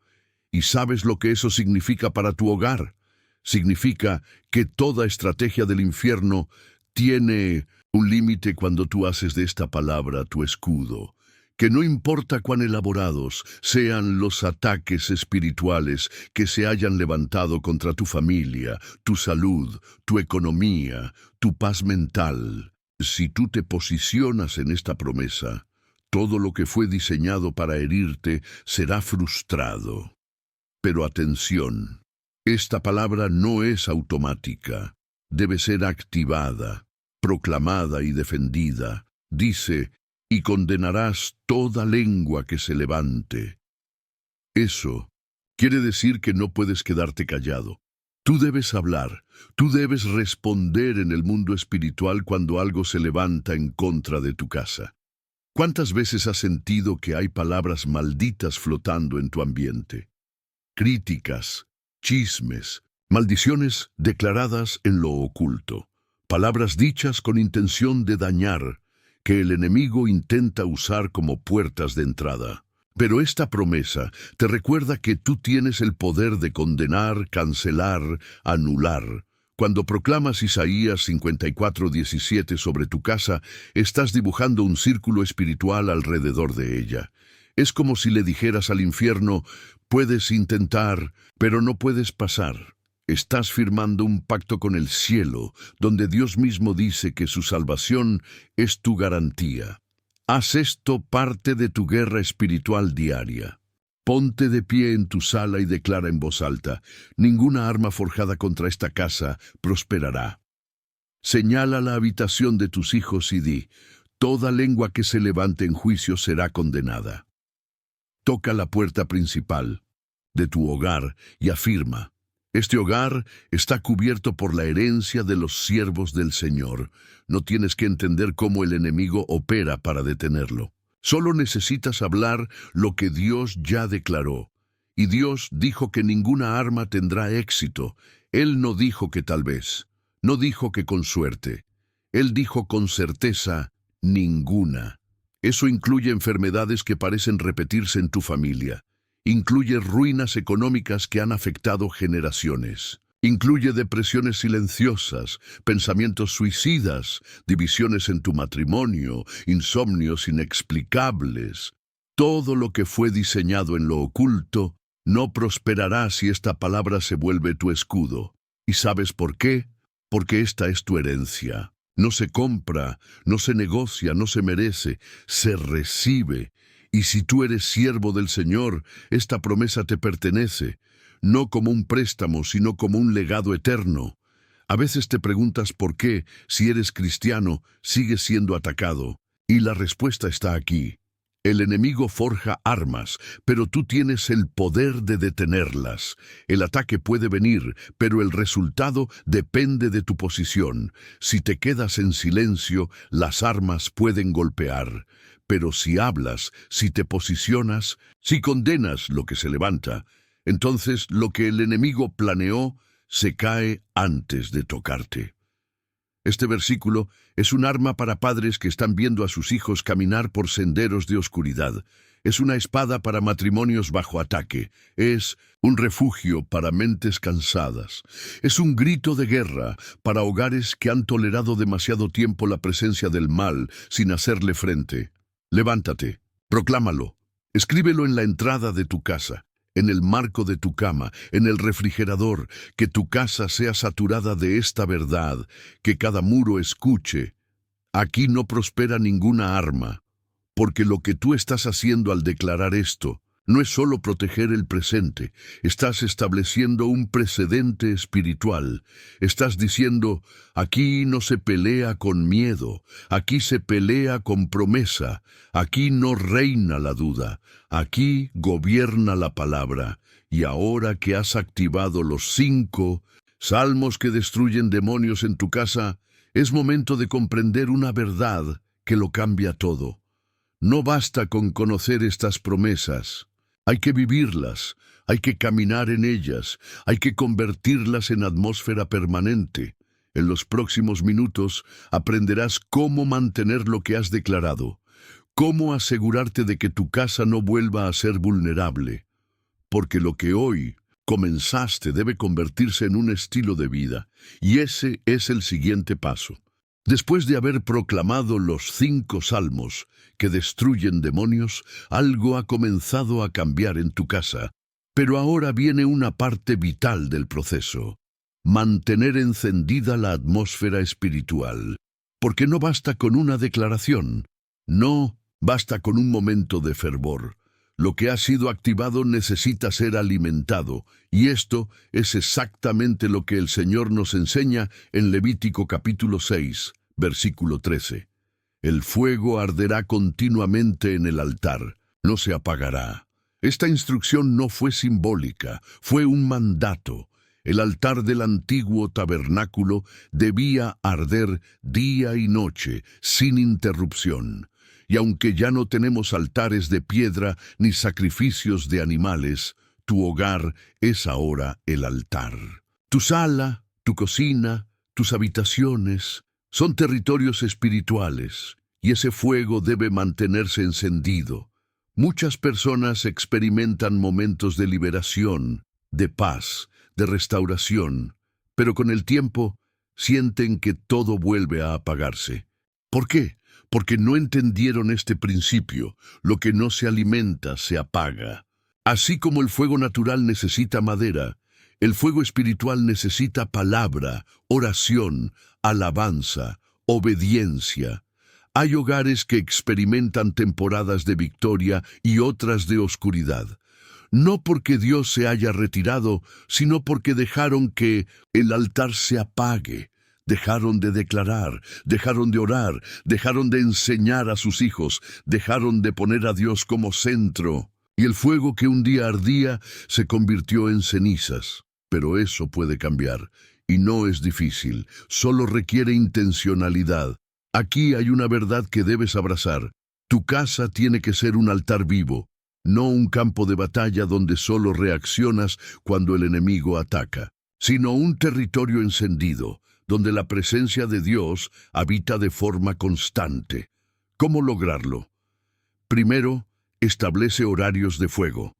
¿Y sabes lo que eso significa para tu hogar? Significa que toda estrategia del infierno Tiene un límite cuando tú haces de esta palabra tu escudo, que no importa cuán elaborados sean los ataques espirituales que se hayan levantado contra tu familia, tu salud, tu economía, tu paz mental. Si tú te posicionas en esta promesa, todo lo que fue diseñado para herirte será frustrado. Pero atención, esta palabra no es automática, debe ser activada, proclamada y defendida. Dice, y condenarás toda lengua que se levante. Eso quiere decir que no puedes quedarte callado. Tú debes hablar, tú debes responder en el mundo espiritual cuando algo se levanta en contra de tu casa. ¿Cuántas veces has sentido que hay palabras malditas flotando en tu ambiente? Críticas, chismes, maldiciones declaradas en lo oculto, palabras dichas con intención de dañar, que el enemigo intenta usar como puertas de entrada. Pero esta promesa te recuerda que tú tienes el poder de condenar, cancelar, anular. Cuando proclamas Isaías 54:17 sobre tu casa, estás dibujando un círculo espiritual alrededor de ella. Es como si le dijeras al infierno, puedes intentar, pero no puedes pasar. Estás firmando un pacto con el cielo, donde Dios mismo dice que su salvación es tu garantía. Haz esto parte de tu guerra espiritual diaria. Ponte de pie en tu sala y declara en voz alta, ninguna arma forjada contra esta casa prosperará. Señala la habitación de tus hijos y di, toda lengua que se levante en juicio será condenada. Toca la puerta principal de tu hogar y afirma, este hogar está cubierto por la herencia de los siervos del Señor. No tienes que entender cómo el enemigo opera para detenerlo. Solo necesitas hablar lo que Dios ya declaró. Y Dios dijo que ninguna arma tendrá éxito. Él no dijo que tal vez. No dijo que con suerte. Él dijo con certeza, ninguna. Eso incluye enfermedades que parecen repetirse en tu familia. Incluye ruinas económicas que han afectado generaciones. Incluye depresiones silenciosas, pensamientos suicidas, divisiones en tu matrimonio, insomnios inexplicables. Todo lo que fue diseñado en lo oculto no prosperará si esta palabra se vuelve tu escudo. ¿Y sabes por qué? Porque esta es tu herencia. No se compra, no se negocia, no se merece, se recibe. Y si tú eres siervo del Señor, esta promesa te pertenece, no como un préstamo, sino como un legado eterno. A veces te preguntas por qué, si eres cristiano, sigues siendo atacado. Y la respuesta está aquí. El enemigo forja armas, pero tú tienes el poder de detenerlas. El ataque puede venir, pero el resultado depende de tu posición. Si te quedas en silencio, las armas pueden golpear. Pero si hablas, si te posicionas, si condenas lo que se levanta, entonces lo que el enemigo planeó se cae antes de tocarte. Este versículo es un arma para padres que están viendo a sus hijos caminar por senderos de oscuridad. Es una espada para matrimonios bajo ataque. Es un refugio para mentes cansadas. Es un grito de guerra para hogares que han tolerado demasiado tiempo la presencia del mal sin hacerle frente. Levántate, proclámalo, escríbelo en la entrada de tu casa, en el marco de tu cama, en el refrigerador, que tu casa sea saturada de esta verdad, que cada muro escuche. Aquí no prospera ninguna arma, porque lo que tú estás haciendo al declarar esto no es solo proteger el presente, estás estableciendo un precedente espiritual. Estás diciendo, aquí no se pelea con miedo, aquí se pelea con promesa, aquí no reina la duda, aquí gobierna la palabra. Y ahora que has activado los 5 salmos que destruyen demonios en tu casa, es momento de comprender una verdad que lo cambia todo. No basta con conocer estas promesas. Hay que vivirlas, hay que caminar en ellas, hay que convertirlas en atmósfera permanente. En los próximos minutos aprenderás cómo mantener lo que has declarado, cómo asegurarte de que tu casa no vuelva a ser vulnerable, porque lo que hoy comenzaste debe convertirse en un estilo de vida, y ese es el siguiente paso. Después de haber proclamado los 5 salmos que destruyen demonios, algo ha comenzado a cambiar en tu casa. Pero ahora viene una parte vital del proceso: mantener encendida la atmósfera espiritual. Porque no basta con una declaración, no basta con un momento de fervor. Lo que ha sido activado necesita ser alimentado, y esto es exactamente lo que el Señor nos enseña en Levítico capítulo 6, versículo 13. El fuego arderá continuamente en el altar, no se apagará. Esta instrucción no fue simbólica, fue un mandato. El altar del antiguo tabernáculo debía arder día y noche, sin interrupción. Y aunque ya no tenemos altares de piedra ni sacrificios de animales, tu hogar es ahora el altar. Tu sala, tu cocina, tus habitaciones son territorios espirituales, y ese fuego debe mantenerse encendido. Muchas personas experimentan momentos de liberación, de paz, de restauración, pero con el tiempo sienten que todo vuelve a apagarse. ¿Por qué? Porque no entendieron este principio: lo que no se alimenta se apaga. Así como el fuego natural necesita madera, el fuego espiritual necesita palabra, oración, alabanza, obediencia. Hay hogares que experimentan temporadas de victoria y otras de oscuridad. No porque Dios se haya retirado, sino porque dejaron que el altar se apague. Dejaron de declarar, dejaron de orar, dejaron de enseñar a sus hijos, dejaron de poner a Dios como centro. Y el fuego que un día ardía se convirtió en cenizas. Pero eso puede cambiar, y no es difícil, solo requiere intencionalidad. Aquí hay una verdad que debes abrazar: tu casa tiene que ser un altar vivo, no un campo de batalla donde solo reaccionas cuando el enemigo ataca, sino un territorio encendido, donde la presencia de Dios habita de forma constante. ¿Cómo lograrlo? Primero, establece horarios de fuego.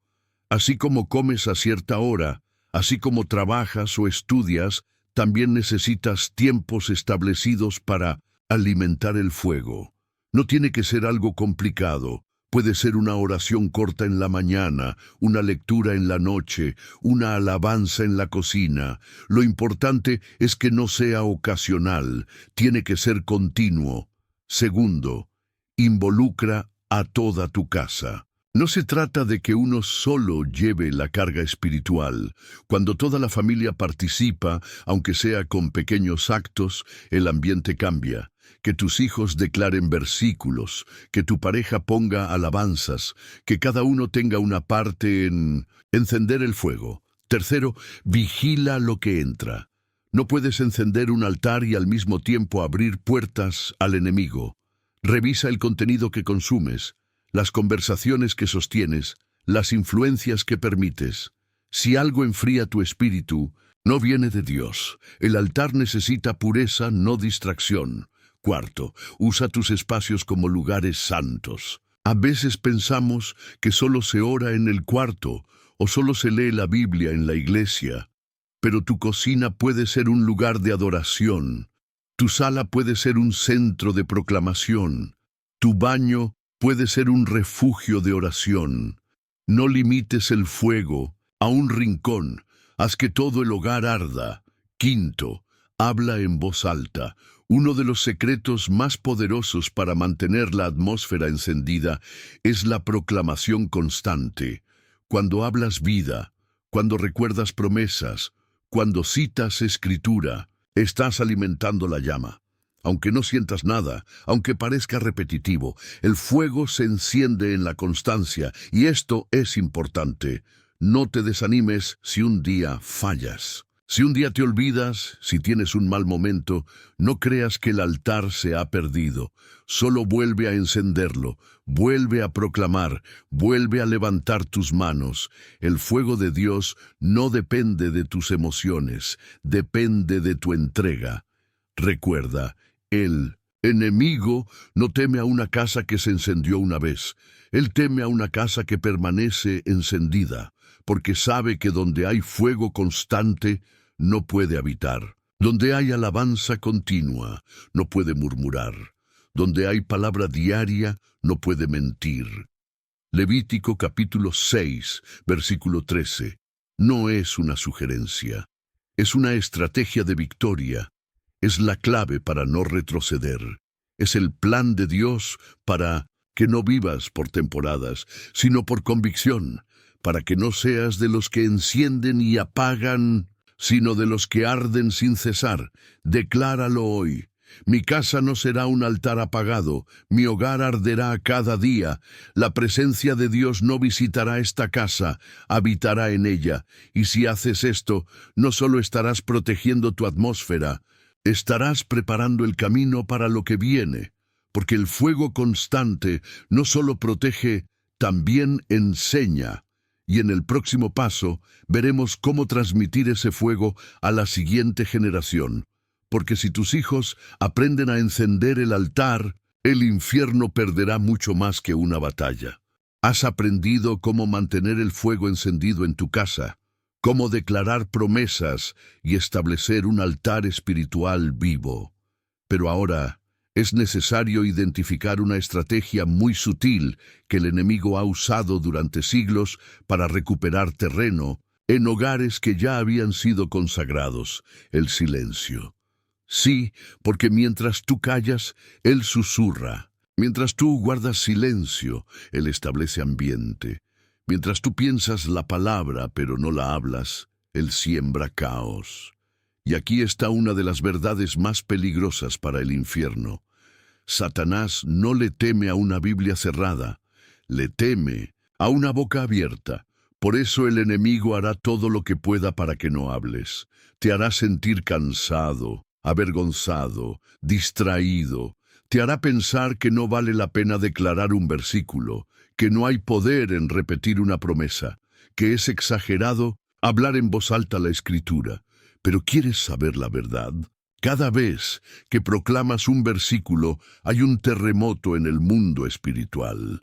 Así como comes a cierta hora, así como trabajas o estudias, también necesitas tiempos establecidos para alimentar el fuego. No tiene que ser algo complicado. Puede ser una oración corta en la mañana, una lectura en la noche, una alabanza en la cocina. Lo importante es que no sea ocasional, tiene que ser continuo. Segundo, involucra a toda tu casa. No se trata de que uno solo lleve la carga espiritual. Cuando toda la familia participa, aunque sea con pequeños actos, el ambiente cambia. Que tus hijos declaren versículos, que tu pareja ponga alabanzas, que cada uno tenga una parte en encender el fuego. Tercero, vigila lo que entra. No puedes encender un altar y al mismo tiempo abrir puertas al enemigo. Revisa el contenido que consumes, las conversaciones que sostienes, las influencias que permites. Si algo enfría tu espíritu, no viene de Dios. El altar necesita pureza, no distracción. Cuarto, usa tus espacios como lugares santos. A veces pensamos que solo se ora en el cuarto o solo se lee la Biblia en la iglesia, pero tu cocina puede ser un lugar de adoración, tu sala puede ser un centro de proclamación, tu baño puede ser un refugio de oración. No limites el fuego a un rincón, haz que todo el hogar arda. Quinto, habla en voz alta. Uno de los secretos más poderosos para mantener la atmósfera encendida es la proclamación constante. Cuando hablas vida, cuando recuerdas promesas, cuando citas escritura, estás alimentando la llama. Aunque no sientas nada, aunque parezca repetitivo, el fuego se enciende en la constancia, y esto es importante. No te desanimes si un día fallas. Si un día te olvidas, si tienes un mal momento, no creas que el altar se ha perdido. Solo vuelve a encenderlo, vuelve a proclamar, vuelve a levantar tus manos. El fuego de Dios no depende de tus emociones, depende de tu entrega. Recuerda, el enemigo no teme a una casa que se encendió una vez. Él teme a una casa que permanece encendida, porque sabe que donde hay fuego constante, no puede habitar. Donde hay alabanza continua, no puede murmurar. Donde hay palabra diaria, no puede mentir. Levítico capítulo 6, versículo 13. No es una sugerencia. Es una estrategia de victoria. Es la clave para no retroceder. Es el plan de Dios para que no vivas por temporadas, sino por convicción, para que no seas de los que encienden y apagan, sino de los que arden sin cesar. Decláralo hoy. Mi casa no será un altar apagado, mi hogar arderá cada día. La presencia de Dios no visitará esta casa, habitará en ella. Y si haces esto, no solo estarás protegiendo tu atmósfera, estarás preparando el camino para lo que viene, porque el fuego constante no solo protege, también enseña. Y en el próximo paso veremos cómo transmitir ese fuego a la siguiente generación. Porque si tus hijos aprenden a encender el altar, el infierno perderá mucho más que una batalla. Has aprendido cómo mantener el fuego encendido en tu casa, cómo declarar promesas y establecer un altar espiritual vivo. Pero ahora es necesario identificar una estrategia muy sutil que el enemigo ha usado durante siglos para recuperar terreno en hogares que ya habían sido consagrados: el silencio. Sí, porque mientras tú callas, Él susurra. Mientras tú guardas silencio, Él establece ambiente. Mientras tú piensas la palabra pero no la hablas, Él siembra caos. Y aquí está una de las verdades más peligrosas para el infierno. Satanás no le teme a una Biblia cerrada, le teme a una boca abierta. Por eso el enemigo hará todo lo que pueda para que no hables. Te hará sentir cansado, avergonzado, distraído. Te hará pensar que no vale la pena declarar un versículo, que no hay poder en repetir una promesa, que es exagerado hablar en voz alta la Escritura. Pero ¿quieres saber la verdad? Cada vez que proclamas un versículo, hay un terremoto en el mundo espiritual.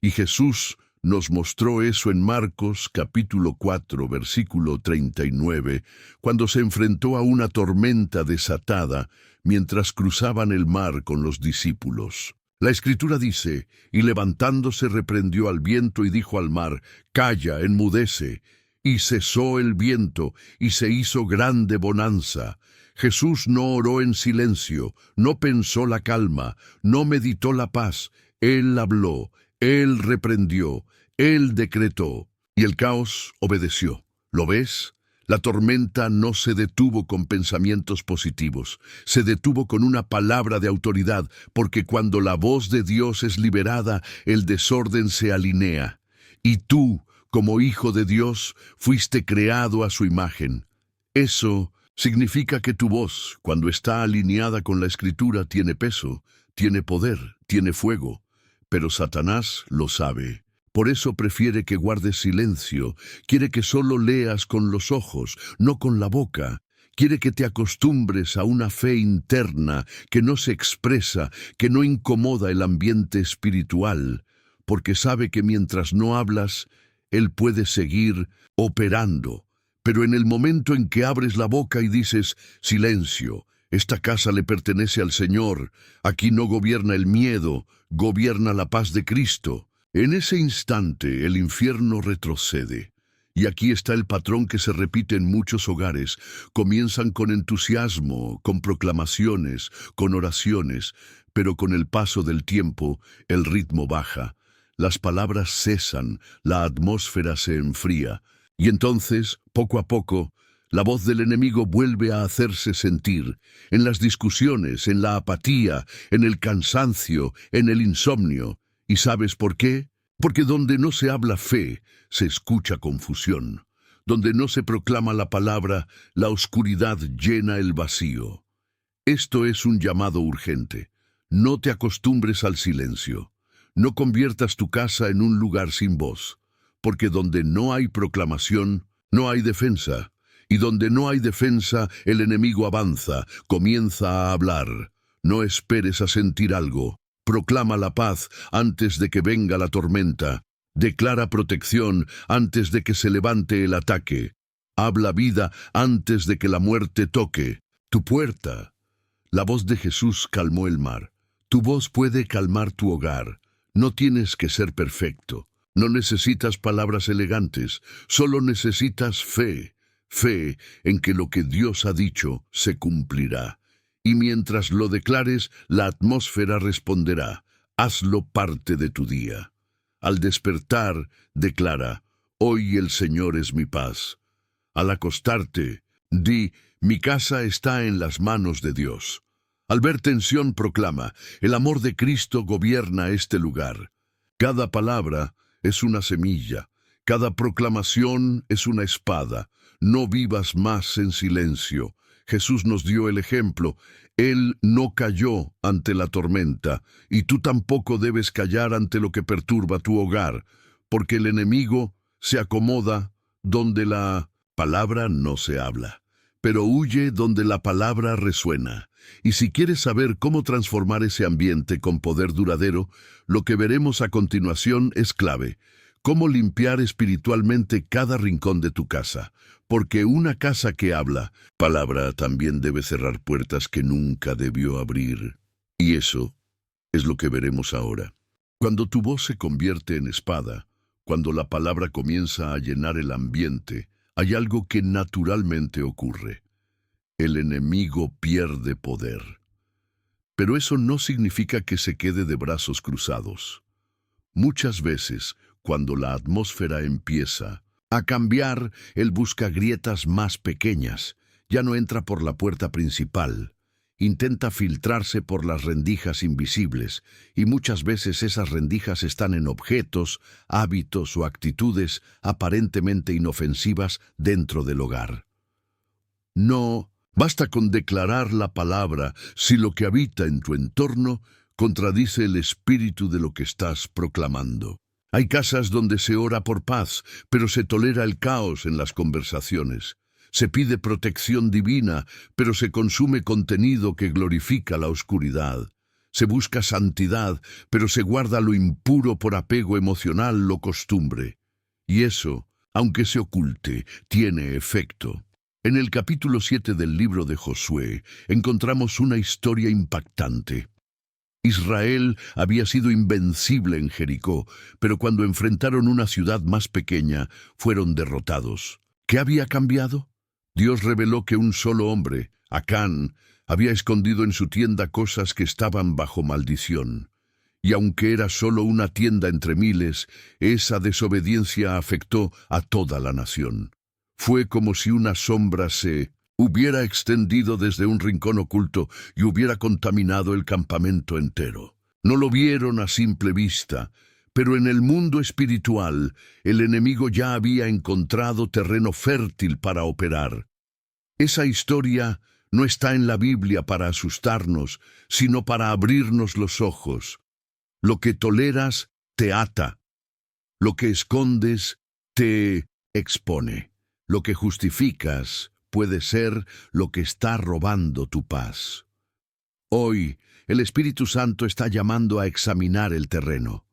Y Jesús nos mostró eso en Marcos capítulo 4, versículo 39, cuando se enfrentó a una tormenta desatada mientras cruzaban el mar con los discípulos. La Escritura dice: y levantándose reprendió al viento y dijo al mar: calla, enmudece. Y cesó el viento, y se hizo grande bonanza. Jesús no oró en silencio, no pensó la calma, no meditó la paz. Él habló, Él reprendió, Él decretó, y el caos obedeció. ¿Lo ves? La tormenta no se detuvo con pensamientos positivos, se detuvo con una palabra de autoridad, porque cuando la voz de Dios es liberada, el desorden se alinea. Y tú, como hijo de Dios, fuiste creado a su imagen. Eso significa que tu voz, cuando está alineada con la Escritura, tiene peso, tiene poder, tiene fuego. Pero Satanás lo sabe. Por eso prefiere que guardes silencio. Quiere que solo leas con los ojos, no con la boca. Quiere que te acostumbres a una fe interna que no se expresa, que no incomoda el ambiente espiritual, porque sabe que mientras no hablas, Él puede seguir operando. Pero en el momento en que abres la boca y dices: silencio, esta casa le pertenece al Señor, aquí no gobierna el miedo, gobierna la paz de Cristo. En ese instante el infierno retrocede. Y aquí está el patrón que se repite en muchos hogares. Comienzan con entusiasmo, con proclamaciones, con oraciones, pero con el paso del tiempo el ritmo baja. Las palabras cesan, la atmósfera se enfría. Y entonces, poco a poco, la voz del enemigo vuelve a hacerse sentir, en las discusiones, en la apatía, en el cansancio, en el insomnio. ¿Y sabes por qué? Porque donde no se habla fe, se escucha confusión. Donde no se proclama la palabra, la oscuridad llena el vacío. Esto es un llamado urgente. No te acostumbres al silencio. No conviertas tu casa en un lugar sin voz. Porque donde no hay proclamación, no hay defensa. Y donde no hay defensa, el enemigo avanza, comienza a hablar. No esperes a sentir algo. Proclama la paz antes de que venga la tormenta. Declara protección antes de que se levante el ataque. Habla vida antes de que la muerte toque. tu puerta. La voz de Jesús calmó el mar. Tu voz puede calmar tu hogar. No tienes que ser perfecto. No necesitas palabras elegantes. Solo necesitas fe. Fe en que lo que Dios ha dicho se cumplirá. Y mientras lo declares, la atmósfera responderá. Hazlo parte de tu día. Al despertar, declara, hoy el Señor es mi paz. Al acostarte, di, mi casa está en las manos de Dios. Al ver tensión, proclama, el amor de Cristo gobierna este lugar. Cada palabra es una semilla, cada proclamación es una espada. No vivas más en silencio. Jesús nos dio el ejemplo. Él no cayó ante la tormenta, y tú tampoco debes callar ante lo que perturba tu hogar, porque el enemigo se acomoda donde la palabra no se habla, pero huye donde la palabra resuena. Y si quieres saber cómo transformar ese ambiente con poder duradero, lo que veremos a continuación es clave. Cómo limpiar espiritualmente cada rincón de tu casa. Porque una casa que habla, palabra también debe cerrar puertas que nunca debió abrir. Y eso es lo que veremos ahora. Cuando tu voz se convierte en espada, cuando la palabra comienza a llenar el ambiente, hay algo que naturalmente ocurre. El enemigo pierde poder. Pero eso no significa que se quede de brazos cruzados. Muchas veces, cuando la atmósfera empieza a cambiar, él busca grietas más pequeñas. Ya no entra por la puerta principal. Intenta filtrarse por las rendijas invisibles, y muchas veces esas rendijas están en objetos, hábitos o actitudes aparentemente inofensivas dentro del hogar. No basta con declarar la palabra si lo que habita en tu entorno contradice el espíritu de lo que estás proclamando. Hay casas donde se ora por paz, pero se tolera el caos en las conversaciones. Se pide protección divina, pero se consume contenido que glorifica la oscuridad. Se busca santidad, pero se guarda lo impuro por apego emocional o costumbre. Y eso, aunque se oculte, tiene efecto. En el capítulo 7 del libro de Josué encontramos una historia impactante. Israel había sido invencible en Jericó, pero cuando enfrentaron una ciudad más pequeña, fueron derrotados. ¿Qué había cambiado? Dios reveló que un solo hombre, Acán, había escondido en su tienda cosas que estaban bajo maldición. Y aunque era solo una tienda entre miles, esa desobediencia afectó a toda la nación. Fue como si una sombra se hubiera extendido desde un rincón oculto y hubiera contaminado el campamento entero. No lo vieron a simple vista, pero en el mundo espiritual el enemigo ya había encontrado terreno fértil para operar. Esa historia no está en la Biblia para asustarnos, sino para abrirnos los ojos. Lo que toleras te ata. Lo que escondes te expone. Lo que justificas puede ser lo que está robando tu paz. Hoy, el Espíritu Santo está llamando a examinar el terreno,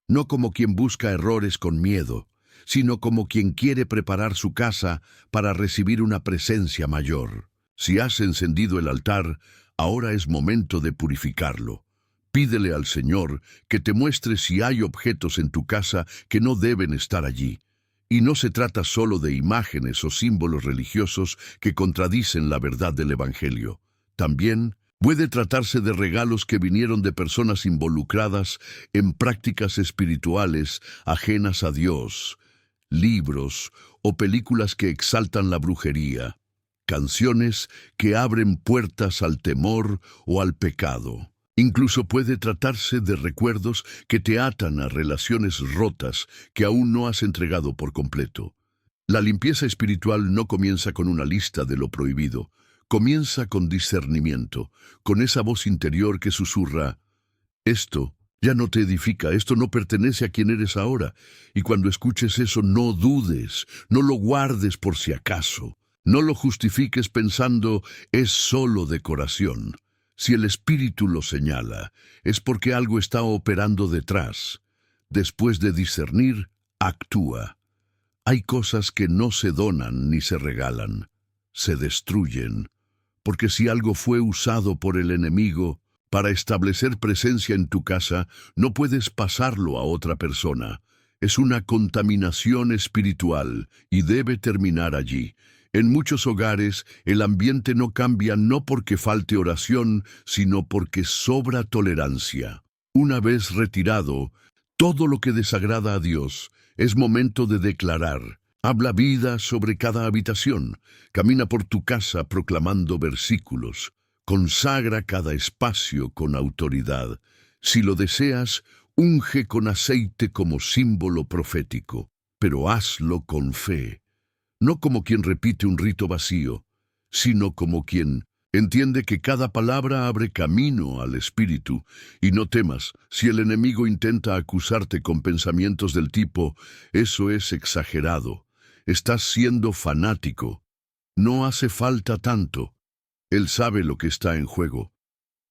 no como quien busca errores con miedo, sino como quien quiere preparar su casa para recibir una presencia mayor. Si has encendido el altar, ahora es momento de purificarlo. Pídele al Señor que te muestre si hay objetos en tu casa que no deben estar allí. Y no se trata solo de imágenes o símbolos religiosos que contradicen la verdad del Evangelio. También puede tratarse de regalos que vinieron de personas involucradas en prácticas espirituales ajenas a Dios, libros o películas que exaltan la brujería, canciones que abren puertas al temor o al pecado. Incluso puede tratarse de recuerdos que te atan a relaciones rotas que aún no has entregado por completo. La limpieza espiritual no comienza con una lista de lo prohibido. Comienza con discernimiento, con esa voz interior que susurra, esto ya no te edifica, esto no pertenece a quien eres ahora. Y cuando escuches eso, no dudes, no lo guardes por si acaso. No lo justifiques pensando, es solo decoración. Si el Espíritu lo señala, es porque algo está operando detrás. Después de discernir, actúa. Hay cosas que no se donan ni se regalan, se destruyen, porque si algo fue usado por el enemigo para establecer presencia en tu casa, no puedes pasarlo a otra persona. Es una contaminación espiritual y debe terminar allí. En muchos hogares, el ambiente no cambia no porque falte oración, sino porque sobra tolerancia. Una vez retirado, todo lo que desagrada a Dios, es momento de declarar. Habla vida sobre cada habitación. Camina por tu casa proclamando versículos. Consagra cada espacio con autoridad. Si lo deseas, unge con aceite como símbolo profético, pero hazlo con fe. No como quien repite un rito vacío, sino como quien entiende que cada palabra abre camino al Espíritu. Y no temas, si el enemigo intenta acusarte con pensamientos del tipo, eso es exagerado, estás siendo fanático. No hace falta tanto. Él sabe lo que está en juego.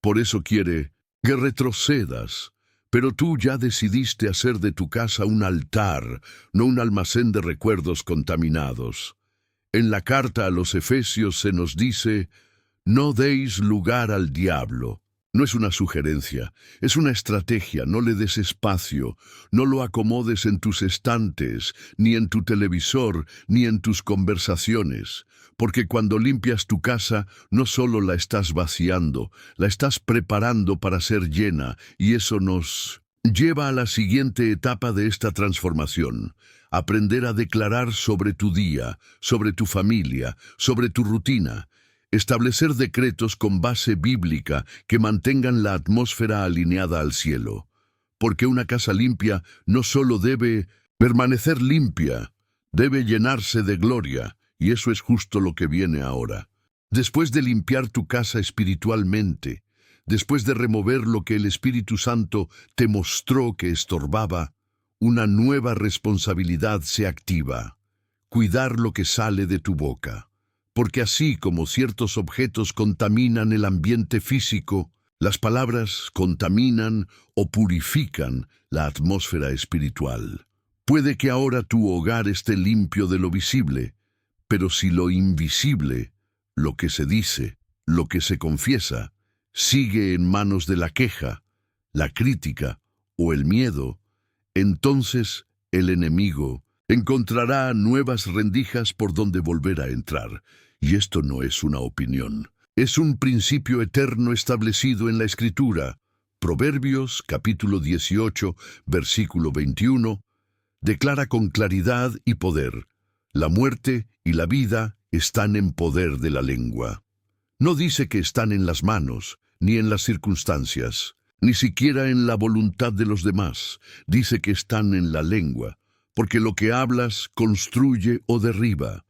Por eso quiere que retrocedas. Pero tú ya decidiste hacer de tu casa un altar, no un almacén de recuerdos contaminados. En la carta a los Efesios se nos dice, no deis lugar al diablo. No es una sugerencia, es una estrategia. No le des espacio, no lo acomodes en tus estantes, ni en tu televisor, ni en tus conversaciones. Porque cuando limpias tu casa, no solo la estás vaciando, la estás preparando para ser llena, y eso nos lleva a la siguiente etapa de esta transformación. Aprender a declarar sobre tu día, sobre tu familia, sobre tu rutina. Establecer decretos con base bíblica que mantengan la atmósfera alineada al cielo. Porque una casa limpia no solo debe permanecer limpia, debe llenarse de gloria. Y eso es justo lo que viene ahora. Después de limpiar tu casa espiritualmente, después de remover lo que el Espíritu Santo te mostró que estorbaba, una nueva responsabilidad se activa. Cuidar lo que sale de tu boca. Porque así como ciertos objetos contaminan el ambiente físico, las palabras contaminan o purifican la atmósfera espiritual. Puede que ahora tu hogar esté limpio de lo visible, pero si lo invisible, lo que se dice, lo que se confiesa, sigue en manos de la queja, la crítica o el miedo, entonces el enemigo encontrará nuevas rendijas por donde volver a entrar. Y esto no es una opinión, es un principio eterno establecido en la Escritura. Proverbios, capítulo 18, versículo 21, declara con claridad y poder: la muerte y la vida están en poder de la lengua. No dice que están en las manos, ni en las circunstancias, ni siquiera en la voluntad de los demás. Dice que están en la lengua, porque lo que hablas construye o derriba,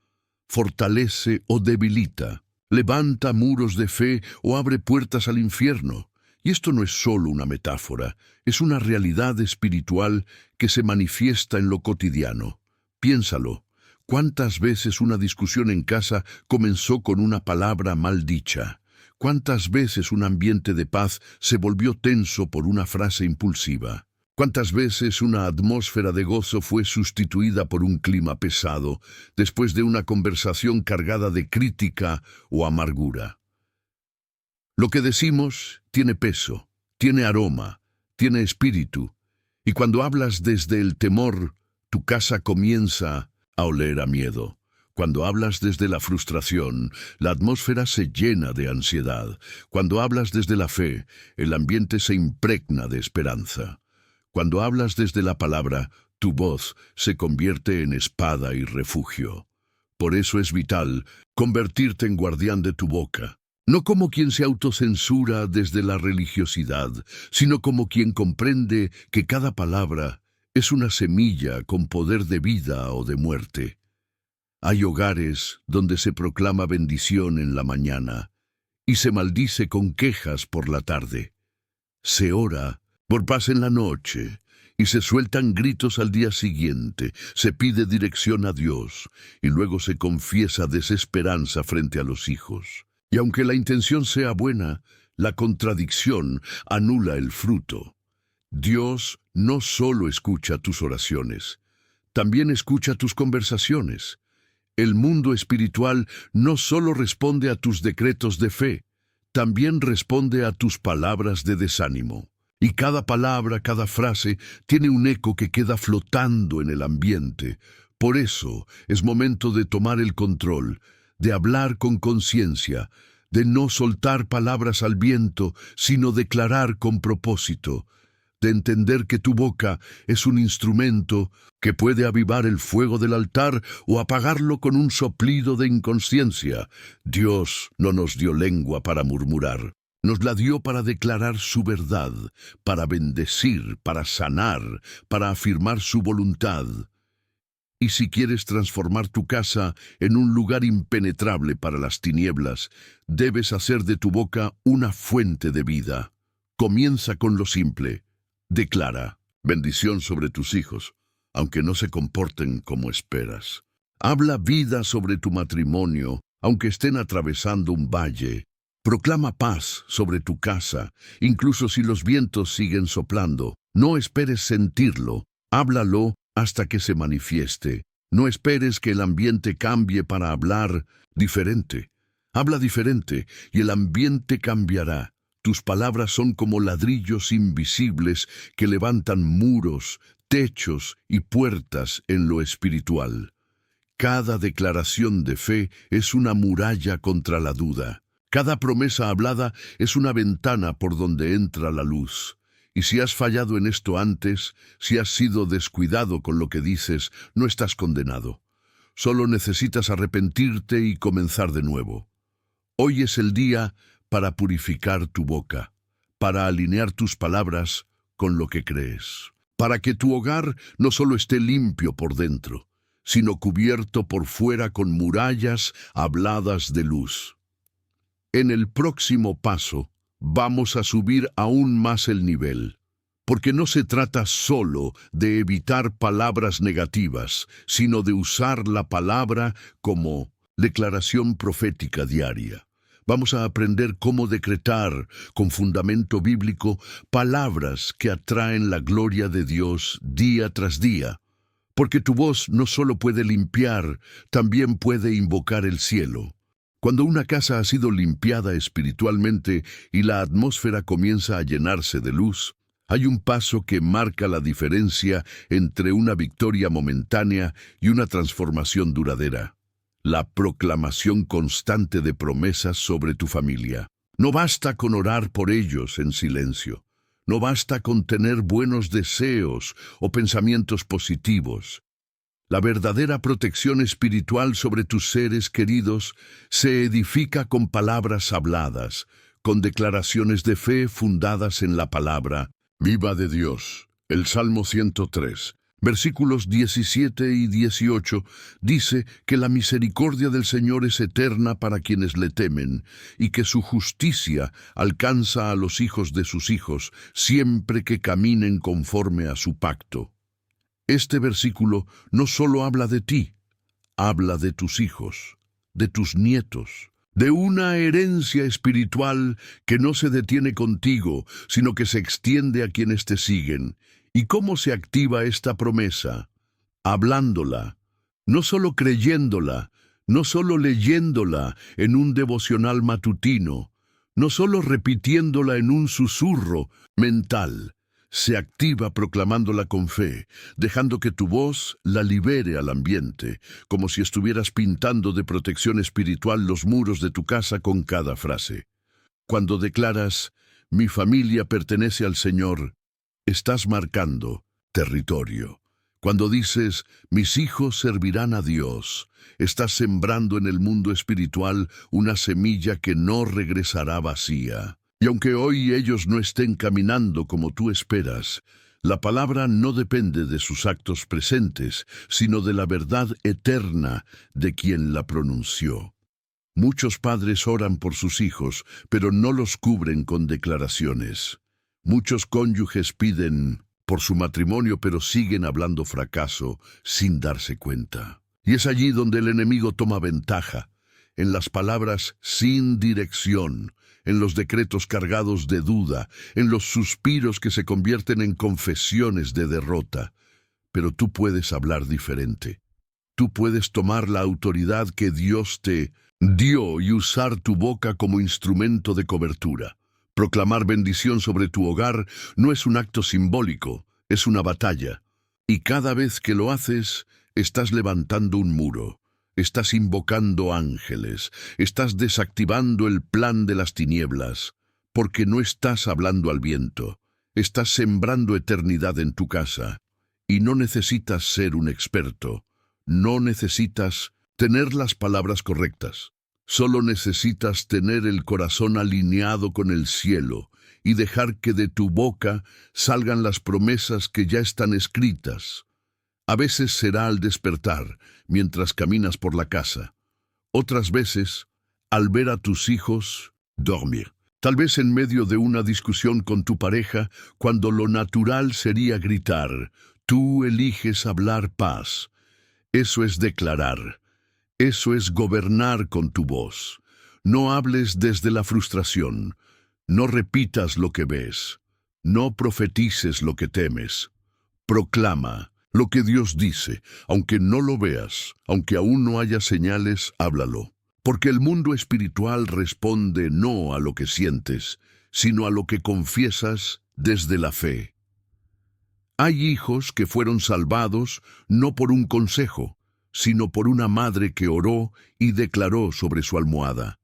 fortalece o debilita, levanta muros de fe o abre puertas al infierno. Y esto no es solo una metáfora, es una realidad espiritual que se manifiesta en lo cotidiano. Piénsalo. ¿Cuántas veces una discusión en casa comenzó con una palabra mal dicha? ¿Cuántas veces un ambiente de paz se volvió tenso por una frase impulsiva? ¿Cuántas veces una atmósfera de gozo fue sustituida por un clima pesado después de una conversación cargada de crítica o amargura? Lo que decimos tiene peso, tiene aroma, tiene espíritu, y cuando hablas desde el temor, tu casa comienza a oler a miedo. Cuando hablas desde la frustración, la atmósfera se llena de ansiedad. Cuando hablas desde la fe, el ambiente se impregna de esperanza. Cuando hablas desde la palabra, tu voz se convierte en espada y refugio. Por eso es vital convertirte en guardián de tu boca. No como quien se autocensura desde la religiosidad, sino como quien comprende que cada palabra es una semilla con poder de vida o de muerte. Hay hogares donde se proclama bendición en la mañana y se maldice con quejas por la tarde. Se ora por paz en la noche y se sueltan gritos al día siguiente. Se pide dirección a Dios y luego se confiesa desesperanza frente a los hijos. Y aunque la intención sea buena, la contradicción anula el fruto. Dios no solo escucha tus oraciones, también escucha tus conversaciones. El mundo espiritual no solo responde a tus decretos de fe, también responde a tus palabras de desánimo. Y cada palabra, cada frase, tiene un eco que queda flotando en el ambiente. Por eso es momento de tomar el control, de hablar con conciencia, de no soltar palabras al viento, sino declarar con propósito, de entender que tu boca es un instrumento que puede avivar el fuego del altar o apagarlo con un soplido de inconsciencia. Dios no nos dio lengua para murmurar. Nos la dio para declarar su verdad, para bendecir, para sanar, para afirmar su voluntad. Y si quieres transformar tu casa en un lugar impenetrable para las tinieblas, debes hacer de tu boca una fuente de vida. Comienza con lo simple. Declara bendición sobre tus hijos, aunque no se comporten como esperas. Habla vida sobre tu matrimonio, aunque estén atravesando un valle. Proclama paz sobre tu casa, incluso si los vientos siguen soplando. No esperes sentirlo, háblalo hasta que se manifieste. No esperes que el ambiente cambie para hablar diferente. Habla diferente y el ambiente cambiará. Tus palabras son como ladrillos invisibles que levantan muros, techos y puertas en lo espiritual. Cada declaración de fe es una muralla contra la duda. Cada promesa hablada es una ventana por donde entra la luz. Y si has fallado en esto antes, si has sido descuidado con lo que dices, no estás condenado. Solo necesitas arrepentirte y comenzar de nuevo. Hoy es el día para purificar tu boca, para alinear tus palabras con lo que crees, para que tu hogar no solo esté limpio por dentro, sino cubierto por fuera con murallas habladas de luz. En el próximo paso, vamos a subir aún más el nivel, porque no se trata solo de evitar palabras negativas, sino de usar la palabra como declaración profética diaria. Vamos a aprender cómo decretar, con fundamento bíblico, palabras que atraen la gloria de Dios día tras día. Porque tu voz no solo puede limpiar, también puede invocar el cielo. Cuando una casa ha sido limpiada espiritualmente y la atmósfera comienza a llenarse de luz, hay un paso que marca la diferencia entre una victoria momentánea y una transformación duradera. La proclamación constante de promesas sobre tu familia. No basta con orar por ellos en silencio. No basta con tener buenos deseos o pensamientos positivos. La verdadera protección espiritual sobre tus seres queridos se edifica con palabras habladas, con declaraciones de fe fundadas en la palabra viva de Dios. El Salmo 103. Versículos 17 y 18 dice que la misericordia del Señor es eterna para quienes le temen y que su justicia alcanza a los hijos de sus hijos siempre que caminen conforme a su pacto. Este versículo no solo habla de ti, habla de tus hijos, de tus nietos, de una herencia espiritual que no se detiene contigo, sino que se extiende a quienes te siguen. ¿Y cómo se activa esta promesa? Hablándola, no solo creyéndola, no solo leyéndola en un devocional matutino, no solo repitiéndola en un susurro mental. Se activa proclamándola con fe, dejando que tu voz la libere al ambiente, como si estuvieras pintando de protección espiritual los muros de tu casa con cada frase. Cuando declaras, mi familia pertenece al Señor, estás marcando territorio. Cuando dices, mis hijos servirán a Dios, estás sembrando en el mundo espiritual una semilla que no regresará vacía. Y aunque hoy ellos no estén caminando como tú esperas, la palabra no depende de sus actos presentes, sino de la verdad eterna de quien la pronunció. Muchos padres oran por sus hijos, pero no los cubren con declaraciones. Muchos cónyuges piden por su matrimonio, pero siguen hablando fracaso sin darse cuenta. Y es allí donde el enemigo toma ventaja, en las palabras sin dirección, en los decretos cargados de duda, en los suspiros que se convierten en confesiones de derrota. Pero tú puedes hablar diferente. Tú puedes tomar la autoridad que Dios te dio y usar tu boca como instrumento de cobertura. Proclamar bendición sobre tu hogar no es un acto simbólico, es una batalla. Y cada vez que lo haces, estás levantando un muro, estás invocando ángeles, estás desactivando el plan de las tinieblas, porque no estás hablando al viento, estás sembrando eternidad en tu casa. Y no necesitas ser un experto, no necesitas tener las palabras correctas. Solo necesitas tener el corazón alineado con el cielo y dejar que de tu boca salgan las promesas que ya están escritas. A veces será al despertar, mientras caminas por la casa. Otras veces, al ver a tus hijos dormir. Tal vez en medio de una discusión con tu pareja, cuando lo natural sería gritar, tú eliges hablar paz. Eso es declarar. Eso es gobernar con tu voz. No hables desde la frustración. No repitas lo que ves. No profetices lo que temes. Proclama lo que Dios dice, aunque no lo veas, aunque aún no haya señales, háblalo. Porque el mundo espiritual responde no a lo que sientes, sino a lo que confiesas desde la fe. Hay hijos que fueron salvados no por un consejo, sino por una madre que oró y declaró sobre su almohada.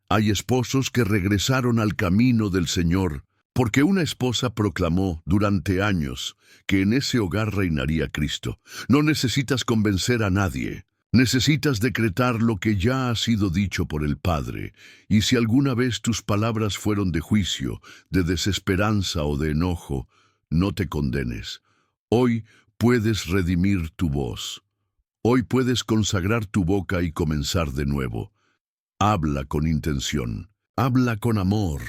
Hay esposos que regresaron al camino del Señor, porque una esposa proclamó durante años que en ese hogar reinaría Cristo. No necesitas convencer a nadie, necesitas decretar lo que ya ha sido dicho por el Padre, y si alguna vez tus palabras fueron de juicio, de desesperanza o de enojo, no te condenes. Hoy puedes redimir tu voz. Hoy puedes consagrar tu boca y comenzar de nuevo. Habla con intención, habla con amor,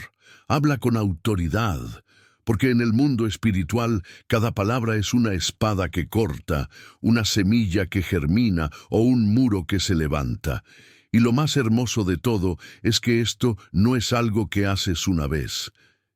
habla con autoridad, porque en el mundo espiritual cada palabra es una espada que corta, una semilla que germina o un muro que se levanta. Y lo más hermoso de todo es que esto no es algo que haces una vez,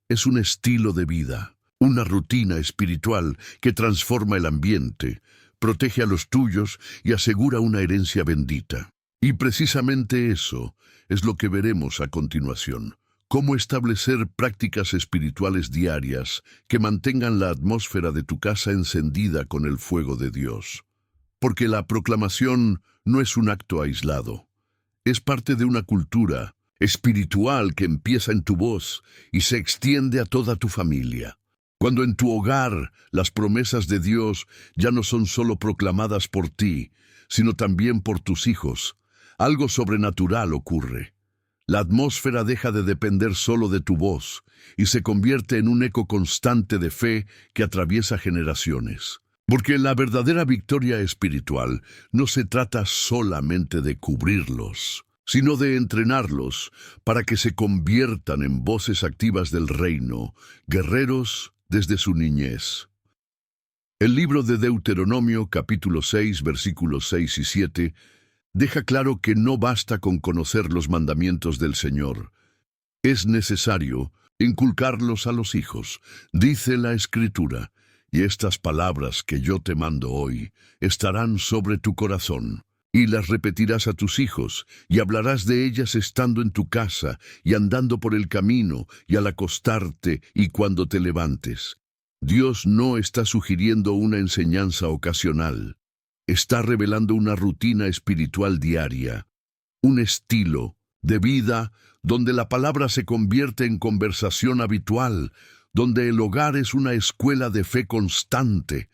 es un estilo de vida, una rutina espiritual que transforma el ambiente, protege a los tuyos y asegura una herencia bendita. Y precisamente eso es lo que veremos a continuación. Cómo establecer prácticas espirituales diarias que mantengan la atmósfera de tu casa encendida con el fuego de Dios. Porque la proclamación no es un acto aislado. Es parte de una cultura espiritual que empieza en tu voz y se extiende a toda tu familia. Cuando en tu hogar las promesas de Dios ya no son solo proclamadas por ti, sino también por tus hijos, algo sobrenatural ocurre. La atmósfera deja de depender solo de tu voz y se convierte en un eco constante de fe que atraviesa generaciones. Porque la verdadera victoria espiritual no se trata solamente de cubrirlos, sino de entrenarlos para que se conviertan en voces activas del reino, guerreros desde su niñez. El libro de Deuteronomio, capítulo 6, versículos 6 y 7, deja claro que no basta con conocer los mandamientos del Señor. Es necesario inculcarlos a los hijos. Dice la Escritura, y estas palabras que yo te mando hoy estarán sobre tu corazón, y las repetirás a tus hijos, y hablarás de ellas estando en tu casa, y andando por el camino, y al acostarte, y cuando te levantes. Dios no está sugiriendo una enseñanza ocasional. Está revelando una rutina espiritual diaria, un estilo de vida donde la palabra se convierte en conversación habitual, donde el hogar es una escuela de fe constante,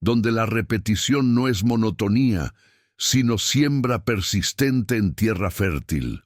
donde la repetición no es monotonía, sino siembra persistente en tierra fértil.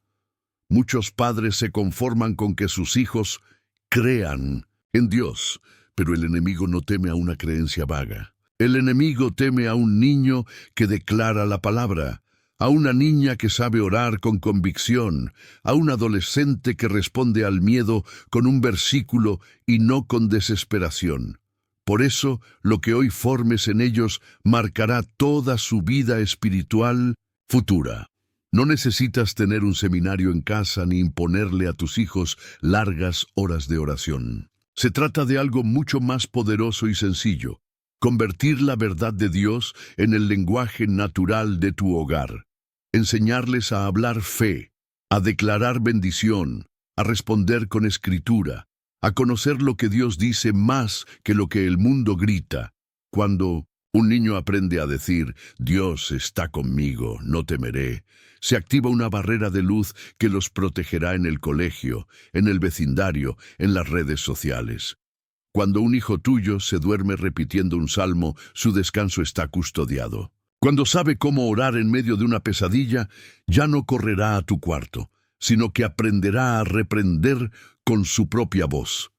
Muchos padres se conforman con que sus hijos crean en Dios, pero el enemigo no teme a una creencia vaga. El enemigo teme a un niño que declara la palabra, a una niña que sabe orar con convicción, a un adolescente que responde al miedo con un versículo y no con desesperación. Por eso, lo que hoy formes en ellos marcará toda su vida espiritual futura. No necesitas tener un seminario en casa ni imponerle a tus hijos largas horas de oración. Se trata de algo mucho más poderoso y sencillo. Convertir la verdad de Dios en el lenguaje natural de tu hogar. Enseñarles a hablar fe, a declarar bendición, a responder con escritura, a conocer lo que Dios dice más que lo que el mundo grita. Cuando un niño aprende a decir, Dios está conmigo, no temeré, se activa una barrera de luz que los protegerá en el colegio, en el vecindario, en las redes sociales. Cuando un hijo tuyo se duerme repitiendo un salmo, su descanso está custodiado. Cuando sabe cómo orar en medio de una pesadilla, ya no correrá a tu cuarto, sino que aprenderá a reprender con su propia voz.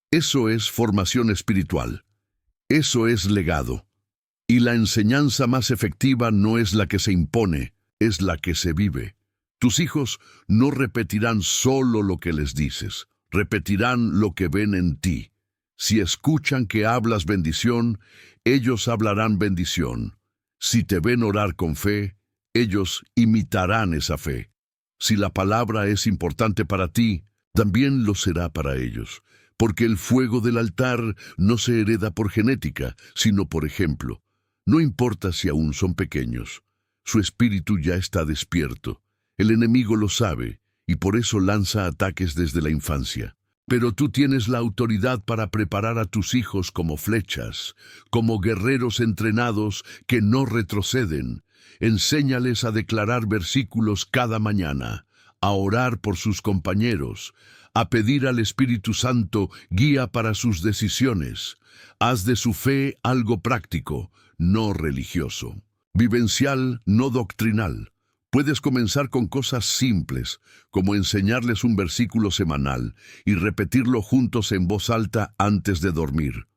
Eso es formación espiritual. Eso es legado. Y la enseñanza más efectiva no es la que se impone, es la que se vive. Tus hijos no repetirán solo lo que les dices, repetirán lo que ven en ti. Si escuchan que hablas bendición, ellos hablarán bendición. Si te ven orar con fe, ellos imitarán esa fe. Si la palabra es importante para ti, también lo será para ellos, porque el fuego del altar no se hereda por genética, sino por ejemplo. No importa si aún son pequeños, su espíritu ya está despierto. El enemigo lo sabe, y por eso lanza ataques desde la infancia. Pero tú tienes la autoridad para preparar a tus hijos como flechas, como guerreros entrenados que no retroceden. Enséñales a declarar versículos cada mañana, a orar por sus compañeros, a pedir al Espíritu Santo guía para sus decisiones. Haz de su fe algo práctico, no religioso. Vivencial, no doctrinal. Puedes comenzar con cosas simples, como enseñarles un versículo semanal y repetirlo juntos en voz alta antes de dormir.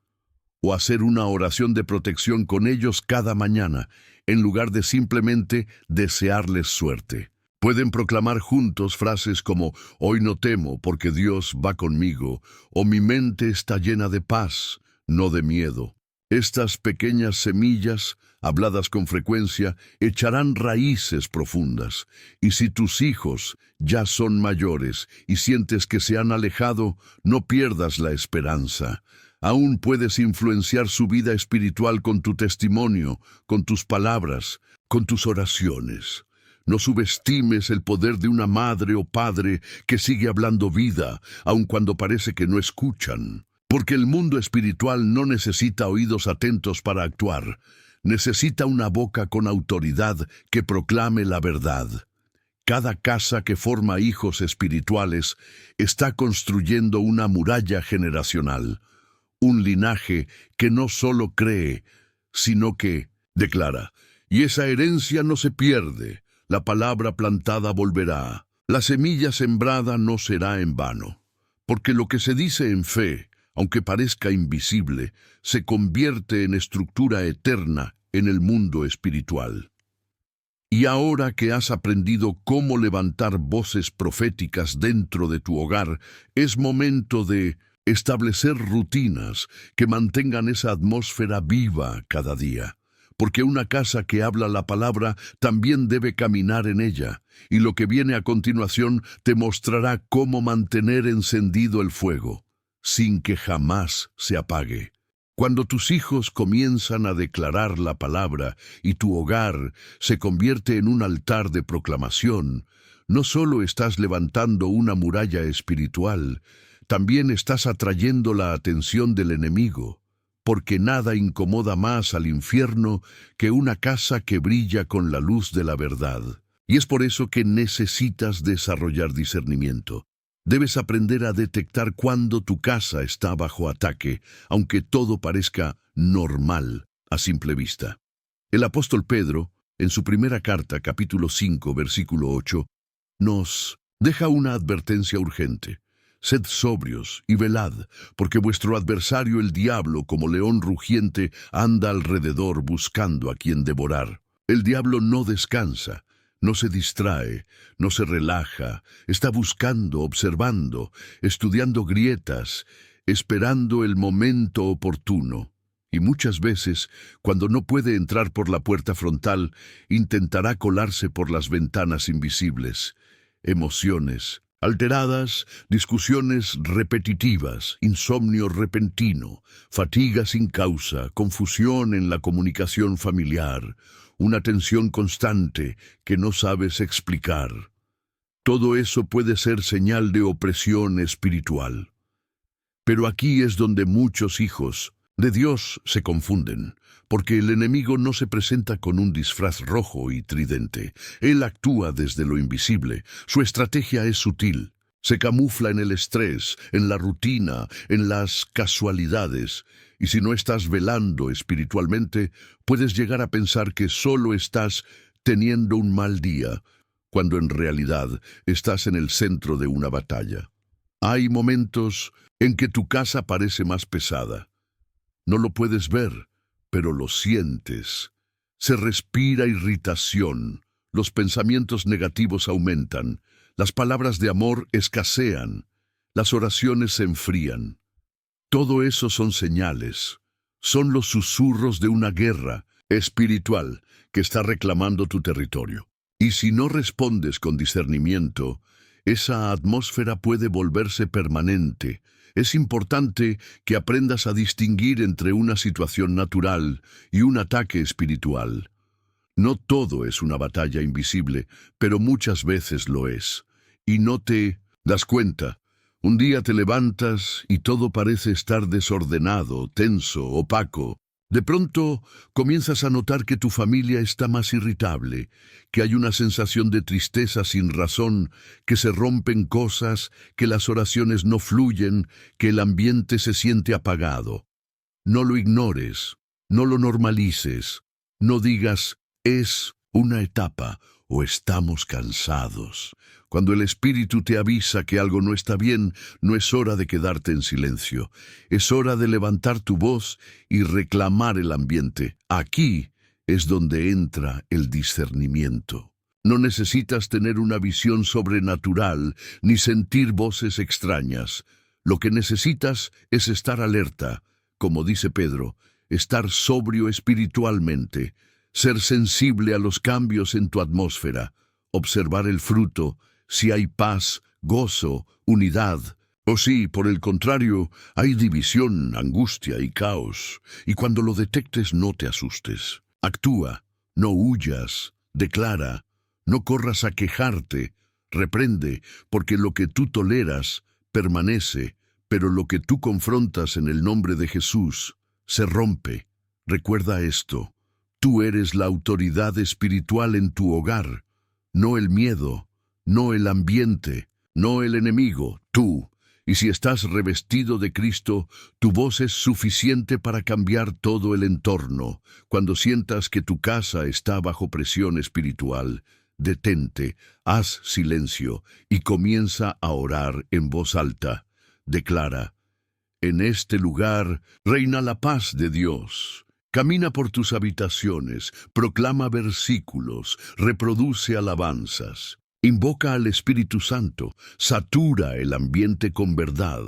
O hacer una oración de protección con ellos cada mañana, en lugar de simplemente desearles suerte. Pueden proclamar juntos frases como «Hoy no temo porque Dios va conmigo» o «Mi mente está llena de paz, no de miedo». Estas pequeñas semillas, habladas con frecuencia, echarán raíces profundas. Y si tus hijos ya son mayores y sientes que se han alejado, no pierdas la esperanza. Aún puedes influenciar su vida espiritual con tu testimonio, con tus palabras, con tus oraciones. No subestimes el poder de una madre o padre que sigue hablando vida, aun cuando parece que no escuchan. Porque el mundo espiritual no necesita oídos atentos para actuar, necesita una boca con autoridad que proclame la verdad. Cada casa que forma hijos espirituales está construyendo una muralla generacional, un linaje que no solo cree, sino que declara, y esa herencia no se pierde, la palabra plantada volverá, la semilla sembrada no será en vano, porque lo que se dice en fe, aunque parezca invisible, se convierte en estructura eterna en el mundo espiritual. Y ahora que has aprendido cómo levantar voces proféticas dentro de tu hogar, es momento de establecer rutinas que mantengan esa atmósfera viva cada día. Porque una casa que habla la palabra también debe caminar en ella, y lo que viene a continuación te mostrará cómo mantener encendido el fuego, sin que jamás se apague. Cuando tus hijos comienzan a declarar la palabra y tu hogar se convierte en un altar de proclamación, no solo estás levantando una muralla espiritual, también estás atrayendo la atención del enemigo, porque nada incomoda más al infierno que una casa que brilla con la luz de la verdad. Y es por eso que necesitas desarrollar discernimiento. Debes aprender a detectar cuando tu casa está bajo ataque, aunque todo parezca normal a simple vista. El apóstol Pedro, en su primera carta, capítulo 5, versículo 8, nos deja una advertencia urgente. Sed sobrios y velad, porque vuestro adversario el diablo, como león rugiente, anda alrededor buscando a quien devorar. El diablo no descansa. No se distrae, no se relaja, está buscando, observando, estudiando grietas, esperando el momento oportuno. Y muchas veces, cuando no puede entrar por la puerta frontal, intentará colarse por las ventanas invisibles. Emociones, alteradas, discusiones repetitivas, insomnio repentino, fatiga sin causa, confusión en la comunicación familiar, una tensión constante que no sabes explicar. Todo eso puede ser señal de opresión espiritual. Pero aquí es donde muchos hijos de Dios se confunden, porque el enemigo no se presenta con un disfraz rojo y tridente. Él actúa desde lo invisible. Su estrategia es sutil. Se camufla en el estrés, en la rutina, en las casualidades. Y si no estás velando espiritualmente, puedes llegar a pensar que solo estás teniendo un mal día, cuando en realidad estás en el centro de una batalla. Hay momentos en que tu casa parece más pesada. No lo puedes ver, pero lo sientes. Se respira irritación, los pensamientos negativos aumentan, las palabras de amor escasean, las oraciones se enfrían. Todo eso son señales, son los susurros de una guerra espiritual que está reclamando tu territorio. Y si no respondes con discernimiento, esa atmósfera puede volverse permanente. Es importante que aprendas a distinguir entre una situación natural y un ataque espiritual. No todo es una batalla invisible, pero muchas veces lo es. Y no te das cuenta. Un día te levantas y todo parece estar desordenado, tenso, opaco. De pronto comienzas a notar que tu familia está más irritable, que hay una sensación de tristeza sin razón, que se rompen cosas, que las oraciones no fluyen, que el ambiente se siente apagado. No lo ignores, no lo normalices, no digas, es una etapa o estamos cansados. Cuando el espíritu te avisa que algo no está bien, no es hora de quedarte en silencio. Es hora de levantar tu voz y reclamar el ambiente. Aquí es donde entra el discernimiento. No necesitas tener una visión sobrenatural ni sentir voces extrañas. Lo que necesitas es estar alerta, como dice Pedro, estar sobrio espiritualmente, ser sensible a los cambios en tu atmósfera, observar el fruto, si hay paz, gozo, unidad, o si, por el contrario, hay división, angustia y caos. Y cuando lo detectes, no te asustes. Actúa, no huyas, declara, no corras a quejarte, reprende, porque lo que tú toleras permanece, pero lo que tú confrontas en el nombre de Jesús se rompe. Recuerda esto, tú eres la autoridad espiritual en tu hogar, no el miedo, no el ambiente, no el enemigo, tú. Y si estás revestido de Cristo, tu voz es suficiente para cambiar todo el entorno. Cuando sientas que tu casa está bajo presión espiritual, detente, haz silencio y comienza a orar en voz alta. Declara, en este lugar reina la paz de Dios. Camina por tus habitaciones, proclama versículos, reproduce alabanzas. Invoca al Espíritu Santo, satura el ambiente con verdad,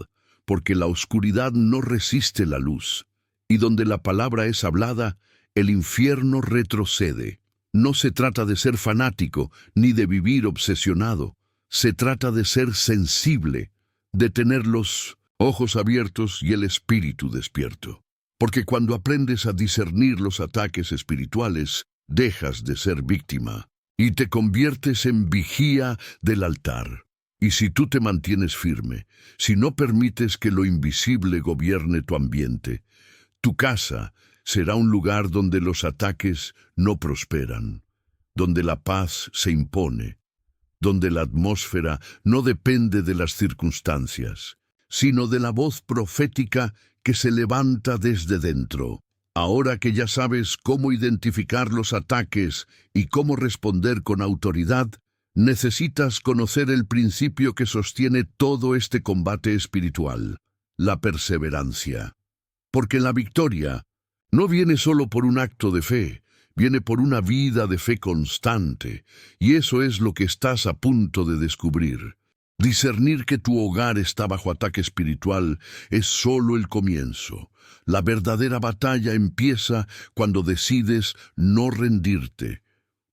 porque la oscuridad no resiste la luz, y donde la palabra es hablada, el infierno retrocede. No se trata de ser fanático, ni de vivir obsesionado. Se trata de ser sensible, de tener los ojos abiertos y el espíritu despierto. Porque cuando aprendes a discernir los ataques espirituales, dejas de ser víctima y te conviertes en vigía del altar. Y si tú te mantienes firme, si no permites que lo invisible gobierne tu ambiente, tu casa será un lugar donde los ataques no prosperan, donde la paz se impone, donde la atmósfera no depende de las circunstancias, sino de la voz profética que se levanta desde dentro. Ahora que ya sabes cómo identificar los ataques y cómo responder con autoridad, necesitas conocer el principio que sostiene todo este combate espiritual, la perseverancia. Porque la victoria no viene solo por un acto de fe, viene por una vida de fe constante, y eso es lo que estás a punto de descubrir. Discernir que tu hogar está bajo ataque espiritual es solo el comienzo. La verdadera batalla empieza cuando decides no rendirte,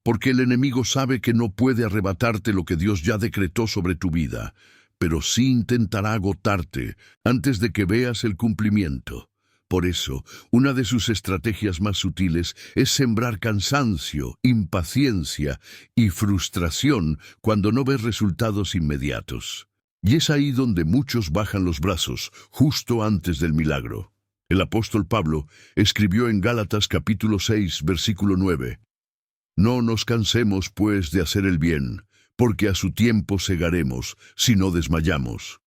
porque el enemigo sabe que no puede arrebatarte lo que Dios ya decretó sobre tu vida, pero sí intentará agotarte antes de que veas el cumplimiento. Por eso, una de sus estrategias más sutiles es sembrar cansancio, impaciencia y frustración cuando no ves resultados inmediatos. Y es ahí donde muchos bajan los brazos, justo antes del milagro. El apóstol Pablo escribió en Gálatas capítulo 6, versículo 9: No nos cansemos, pues, de hacer el bien, porque a su tiempo segaremos, si no desmayamos.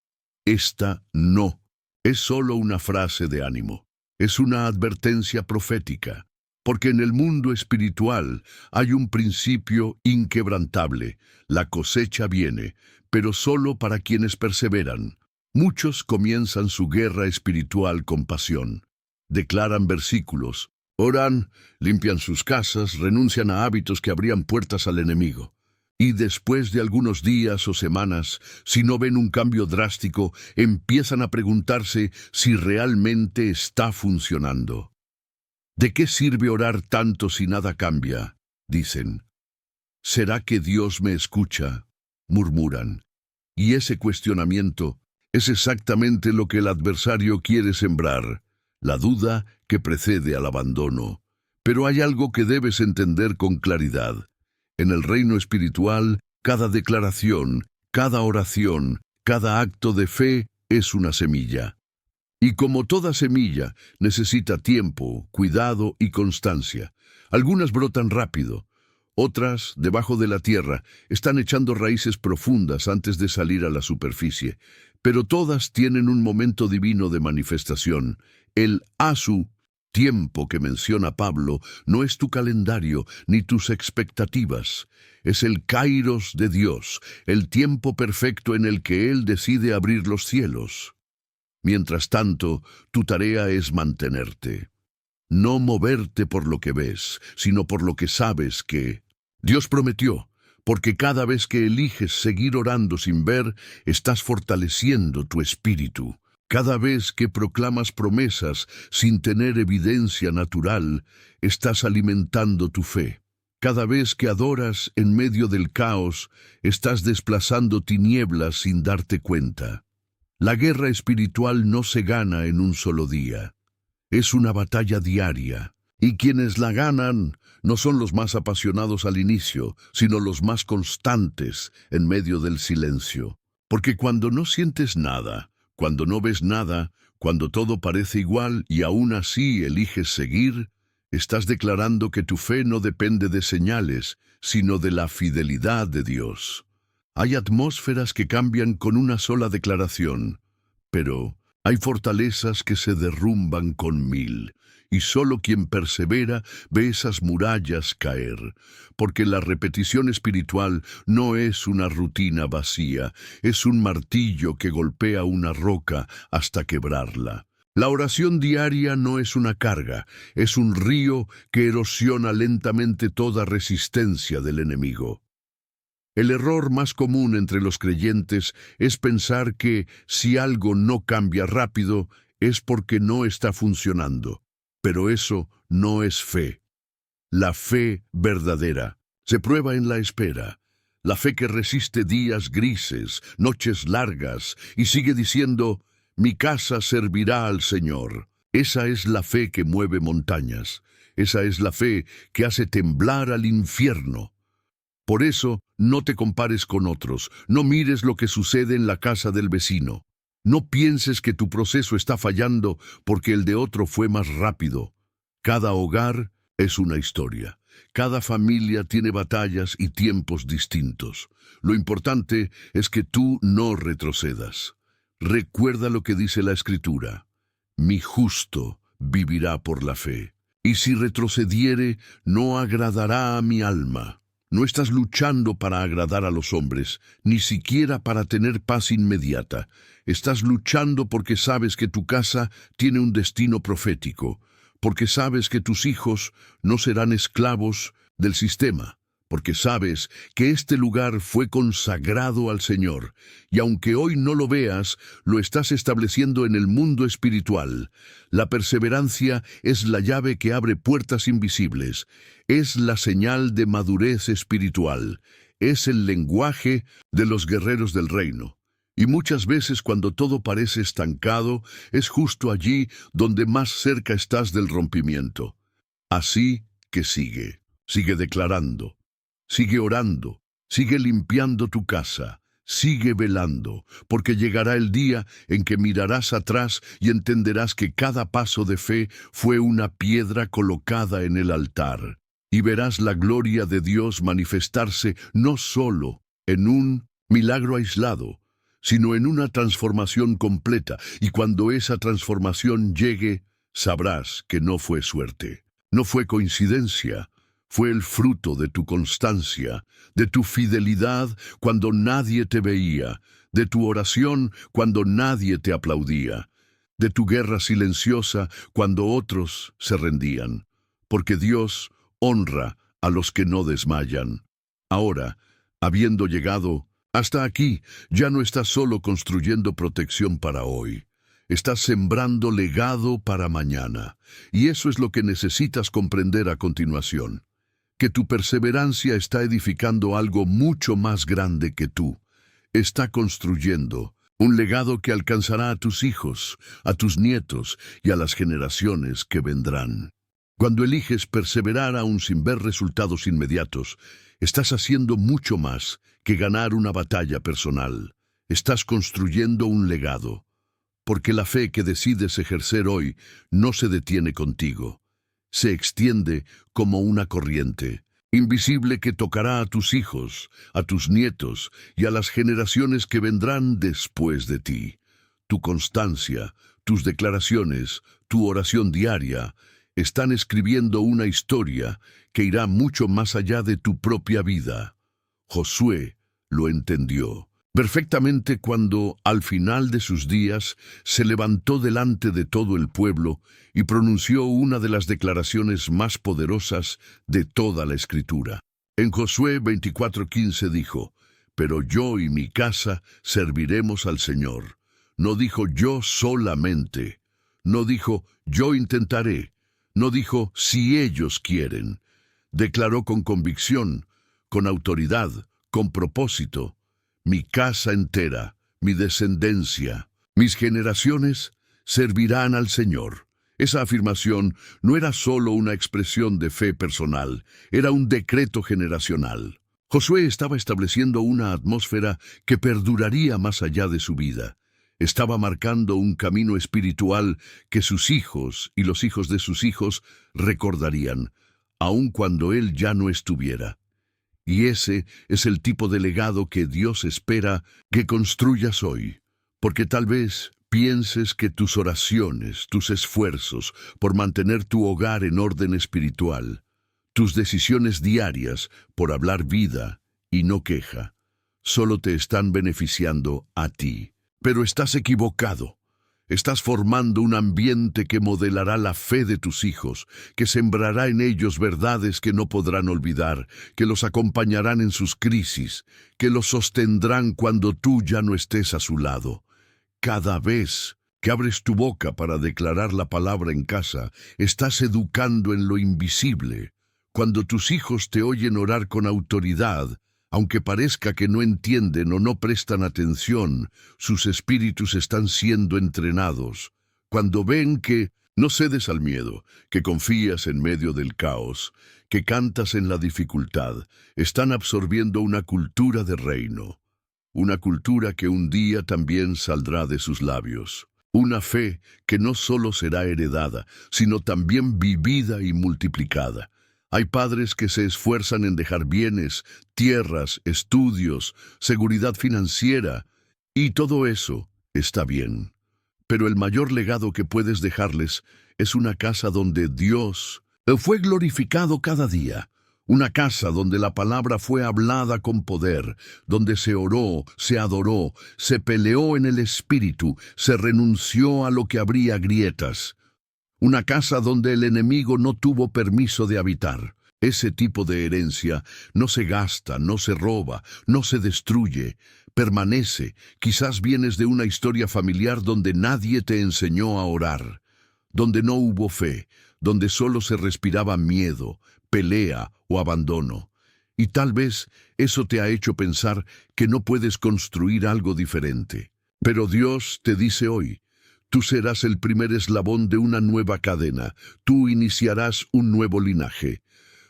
Esta no es solo una frase de ánimo, es una advertencia profética, porque en el mundo espiritual hay un principio inquebrantable: la cosecha viene, pero solo para quienes perseveran. Muchos comienzan su guerra espiritual con pasión. Declaran versículos, oran, limpian sus casas, renuncian a hábitos que abrían puertas al enemigo. Y después de algunos días o semanas, si no ven un cambio drástico, empiezan a preguntarse si realmente está funcionando. ¿De qué sirve orar tanto si nada cambia?, dicen. ¿Será que Dios me escucha?, murmuran. Y ese cuestionamiento es exactamente lo que el adversario quiere sembrar, la duda que precede al abandono. Pero hay algo que debes entender con claridad. En el reino espiritual, cada declaración, cada oración, cada acto de fe es una semilla. Y como toda semilla, necesita tiempo, cuidado y constancia. Algunas brotan rápido, otras, debajo de la tierra, están echando raíces profundas antes de salir a la superficie. Pero todas tienen un momento divino de manifestación. El asu, tiempo que menciona Pablo, no es tu calendario ni tus expectativas. Es el kairos de Dios, el tiempo perfecto en el que Él decide abrir los cielos. Mientras tanto, tu tarea es mantenerte. No moverte por lo que ves, sino por lo que sabes que Dios prometió, porque cada vez que eliges seguir orando sin ver, estás fortaleciendo tu espíritu. Cada vez que proclamas promesas sin tener evidencia natural, estás alimentando tu fe. Cada vez que adoras en medio del caos, estás desplazando tinieblas sin darte cuenta. La guerra espiritual no se gana en un solo día. Es una batalla diaria, y quienes la ganan no son los más apasionados al inicio, sino los más constantes en medio del silencio. Porque cuando no sientes nada, cuando no ves nada, cuando todo parece igual y aún así eliges seguir, estás declarando que tu fe no depende de señales, sino de la fidelidad de Dios. Hay atmósferas que cambian con una sola declaración, pero hay fortalezas que se derrumban con 1000, y solo quien persevera ve esas murallas caer, porque la repetición espiritual no es una rutina vacía, es un martillo que golpea una roca hasta quebrarla. La oración diaria no es una carga, es un río que erosiona lentamente toda resistencia del enemigo. El error más común entre los creyentes es pensar que si algo no cambia rápido es porque no está funcionando. Pero eso no es fe. La fe verdadera se prueba en la espera. La fe que resiste días grises, noches largas y sigue diciendo: mi casa servirá al Señor. Esa es la fe que mueve montañas. Esa es la fe que hace temblar al infierno. Por eso, no te compares con otros, no mires lo que sucede en la casa del vecino. No pienses que tu proceso está fallando porque el de otro fue más rápido. Cada hogar es una historia. Cada familia tiene batallas y tiempos distintos. Lo importante es que tú no retrocedas. Recuerda lo que dice la Escritura: mi justo vivirá por la fe. Y si retrocediere, no agradará a mi alma. No estás luchando para agradar a los hombres, ni siquiera para tener paz inmediata. Estás luchando porque sabes que tu casa tiene un destino profético, porque sabes que tus hijos no serán esclavos del sistema, porque sabes que este lugar fue consagrado al Señor, y aunque hoy no lo veas, lo estás estableciendo en el mundo espiritual. La perseverancia es la llave que abre puertas invisibles, es la señal de madurez espiritual, es el lenguaje de los guerreros del reino. Y muchas veces cuando todo parece estancado, es justo allí donde más cerca estás del rompimiento. Así que sigue declarando. Sigue orando, sigue limpiando tu casa, sigue velando, porque llegará el día en que mirarás atrás y entenderás que cada paso de fe fue una piedra colocada en el altar, y verás la gloria de Dios manifestarse no solo en un milagro aislado, sino en una transformación completa, y cuando esa transformación llegue, sabrás que no fue suerte, no fue coincidencia. Fue el fruto de tu constancia, de tu fidelidad cuando nadie te veía, de tu oración cuando nadie te aplaudía, de tu guerra silenciosa cuando otros se rendían, porque Dios honra a los que no desmayan. Ahora, habiendo llegado hasta aquí, ya no estás solo construyendo protección para hoy. Estás sembrando legado para mañana, y eso es lo que necesitas comprender a continuación. Que tu perseverancia está edificando algo mucho más grande que tú. Está construyendo un legado que alcanzará a tus hijos, a tus nietos y a las generaciones que vendrán. Cuando eliges perseverar aún sin ver resultados inmediatos, estás haciendo mucho más que ganar una batalla personal. Estás construyendo un legado, porque la fe que decides ejercer hoy no se detiene contigo. Se extiende como una corriente, invisible que tocará a tus hijos, a tus nietos y a las generaciones que vendrán después de ti. Tu constancia, tus declaraciones, tu oración diaria, están escribiendo una historia que irá mucho más allá de tu propia vida. Josué lo entendió perfectamente cuando, al final de sus días, se levantó delante de todo el pueblo y pronunció una de las declaraciones más poderosas de toda la Escritura. En Josué 24:15 dijo: «Pero yo y mi casa serviremos al Señor». No dijo yo solamente, no dijo yo intentaré, no dijo si ellos quieren. Declaró con convicción, con autoridad, con propósito: «Mi casa entera, mi descendencia, mis generaciones servirán al Señor». Esa afirmación no era solo una expresión de fe personal, era un decreto generacional. Josué estaba estableciendo una atmósfera que perduraría más allá de su vida. Estaba marcando un camino espiritual que sus hijos y los hijos de sus hijos recordarían, aun cuando él ya no estuviera. Y ese es el tipo de legado que Dios espera que construyas hoy, porque tal vez pienses que tus oraciones, tus esfuerzos por mantener tu hogar en orden espiritual, tus decisiones diarias por hablar vida y no queja, solo te están beneficiando a ti. Pero estás equivocado. Estás formando un ambiente que modelará la fe de tus hijos, que sembrará en ellos verdades que no podrán olvidar, que los acompañarán en sus crisis, que los sostendrán cuando tú ya no estés a su lado. Cada vez que abres tu boca para declarar la palabra en casa, estás educando en lo invisible. Cuando tus hijos te oyen orar con autoridad, aunque parezca que no entienden o no prestan atención, sus espíritus están siendo entrenados. Cuando ven que no cedes al miedo, que confías en medio del caos, que cantas en la dificultad, están absorbiendo una cultura de reino. Una cultura que un día también saldrá de sus labios. Una fe que no solo será heredada, sino también vivida y multiplicada. Hay padres que se esfuerzan en dejar bienes, tierras, estudios, seguridad financiera, y todo eso está bien. Pero el mayor legado que puedes dejarles es una casa donde Dios fue glorificado cada día. Una casa donde la palabra fue hablada con poder, donde se oró, se adoró, se peleó en el espíritu, se renunció a lo que abría grietas. Una casa donde el enemigo no tuvo permiso de habitar. Ese tipo de herencia no se gasta, no se roba, no se destruye, permanece. Quizás vienes de una historia familiar donde nadie te enseñó a orar, donde no hubo fe, donde solo se respiraba miedo, pelea o abandono. Y tal vez eso te ha hecho pensar que no puedes construir algo diferente. Pero Dios te dice hoy, tú serás el primer eslabón de una nueva cadena, tú iniciarás un nuevo linaje.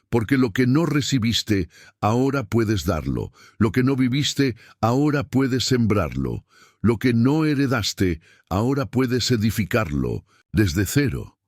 Porque lo que no recibiste, ahora puedes darlo. Lo que no viviste, ahora puedes sembrarlo. Lo que no heredaste, ahora puedes edificarlo desde cero.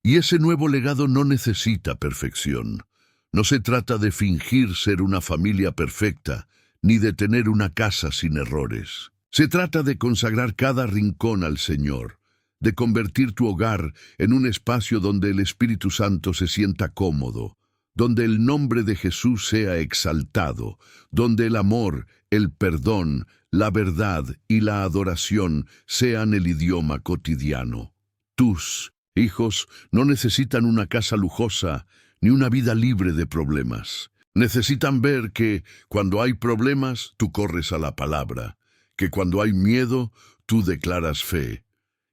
Y ese nuevo legado no necesita perfección. No se trata de fingir ser una familia perfecta, ni de tener una casa sin errores. Se trata de consagrar cada rincón al Señor, de convertir tu hogar en un espacio donde el Espíritu Santo se sienta cómodo, donde el nombre de Jesús sea exaltado, donde el amor, el perdón, la verdad y la adoración sean el idioma cotidiano. Tus hijos no necesitan una casa lujosa ni una vida libre de problemas. Necesitan ver que cuando hay problemas, tú corres a la palabra, que cuando hay miedo, tú declaras fe,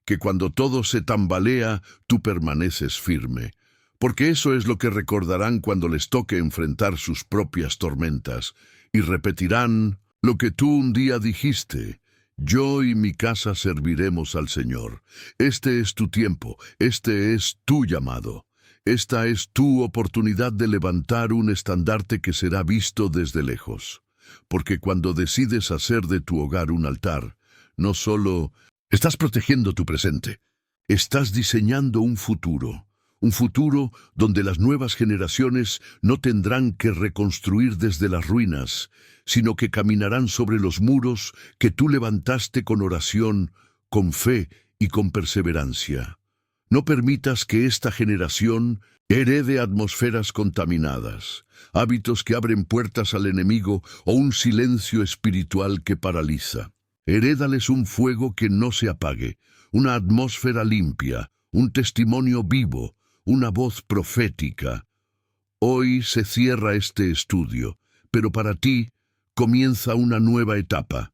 que cuando todo se tambalea, tú permaneces firme, porque eso es lo que recordarán cuando les toque enfrentar sus propias tormentas, y repetirán lo que tú un día dijiste: yo y mi casa serviremos al Señor. Este es tu tiempo, este es tu llamado. Esta es tu oportunidad de levantar un estandarte que será visto desde lejos. Porque cuando decides hacer de tu hogar un altar, no solo estás protegiendo tu presente, estás diseñando un futuro donde las nuevas generaciones no tendrán que reconstruir desde las ruinas, sino que caminarán sobre los muros que tú levantaste con oración, con fe y con perseverancia. No permitas que esta generación herede atmosferas contaminadas, hábitos que abren puertas al enemigo o un silencio espiritual que paraliza. Herédales un fuego que no se apague, una atmósfera limpia, un testimonio vivo, una voz profética. Hoy se cierra este estudio, pero para ti comienza una nueva etapa.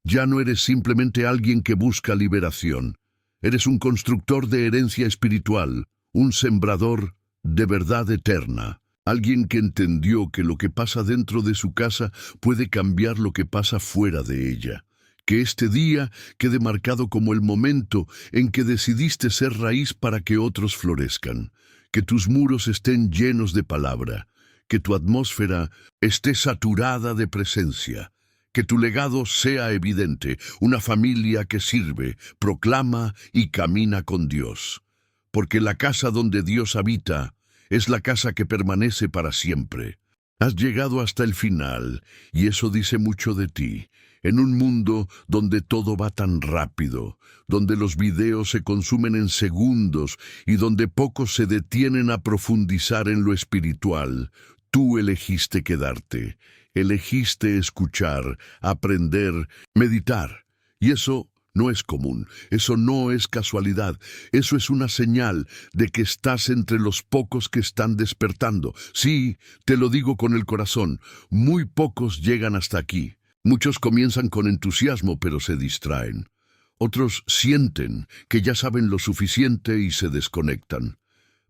Ya no eres simplemente alguien que busca liberación. Eres un constructor de herencia espiritual, un sembrador de verdad eterna. Alguien que entendió que lo que pasa dentro de su casa puede cambiar lo que pasa fuera de ella. Que este día quede marcado como el momento en que decidiste ser raíz para que otros florezcan. Que tus muros estén llenos de palabra. Que tu atmósfera esté saturada de presencia. Que tu legado sea evidente, una familia que sirve, proclama y camina con Dios. Porque la casa donde Dios habita es la casa que permanece para siempre. Has llegado hasta el final, y eso dice mucho de ti. En un mundo donde todo va tan rápido, donde los videos se consumen en segundos y donde pocos se detienen a profundizar en lo espiritual, tú elegiste quedarte. Elegiste escuchar, aprender, meditar. Y eso no es común, eso no es casualidad, eso es una señal de que estás entre los pocos que están despertando. Sí, te lo digo con el corazón, muy pocos llegan hasta aquí. Muchos comienzan con entusiasmo, pero se distraen. Otros sienten que ya saben lo suficiente y se desconectan.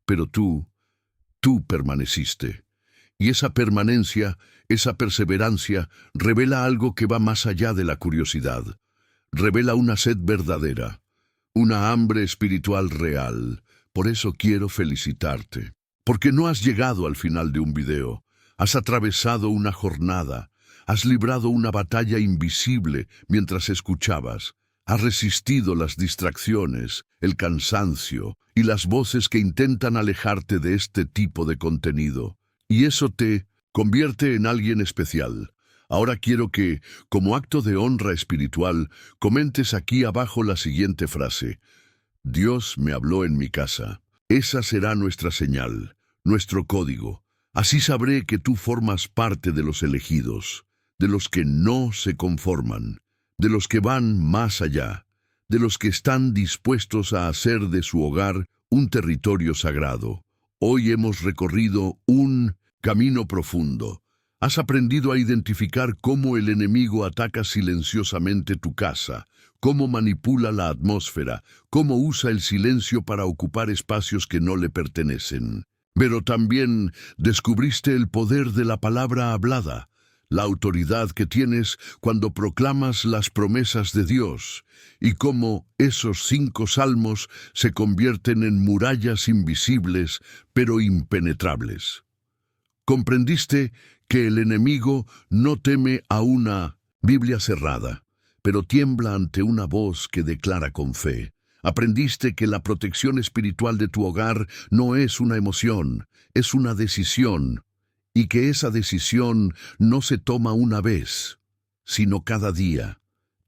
Pero tú permaneciste. Y esa permanencia, esa perseverancia, revela algo que va más allá de la curiosidad. Revela una sed verdadera, una hambre espiritual real. Por eso quiero felicitarte. Porque no has llegado al final de un video. Has atravesado una jornada. Has librado una batalla invisible mientras escuchabas. Has resistido las distracciones, el cansancio y las voces que intentan alejarte de este tipo de contenido. Y eso te convierte en alguien especial. Ahora quiero que, como acto de honra espiritual, comentes aquí abajo la siguiente frase: Dios me habló en mi casa. Esa será nuestra señal, nuestro código. Así sabré que tú formas parte de los elegidos, de los que no se conforman, de los que van más allá, de los que están dispuestos a hacer de su hogar un territorio sagrado. Hoy hemos recorrido un camino profundo. Has aprendido a identificar cómo el enemigo ataca silenciosamente tu casa, cómo manipula la atmósfera, cómo usa el silencio para ocupar espacios que no le pertenecen. Pero también descubriste el poder de la palabra hablada, la autoridad que tienes cuando proclamas las promesas de Dios, y cómo esos 5 salmos se convierten en murallas invisibles pero impenetrables. Comprendiste que el enemigo no teme a una Biblia cerrada, pero tiembla ante una voz que declara con fe. Aprendiste que la protección espiritual de tu hogar no es una emoción, es una decisión, y que esa decisión no se toma una vez, sino cada día.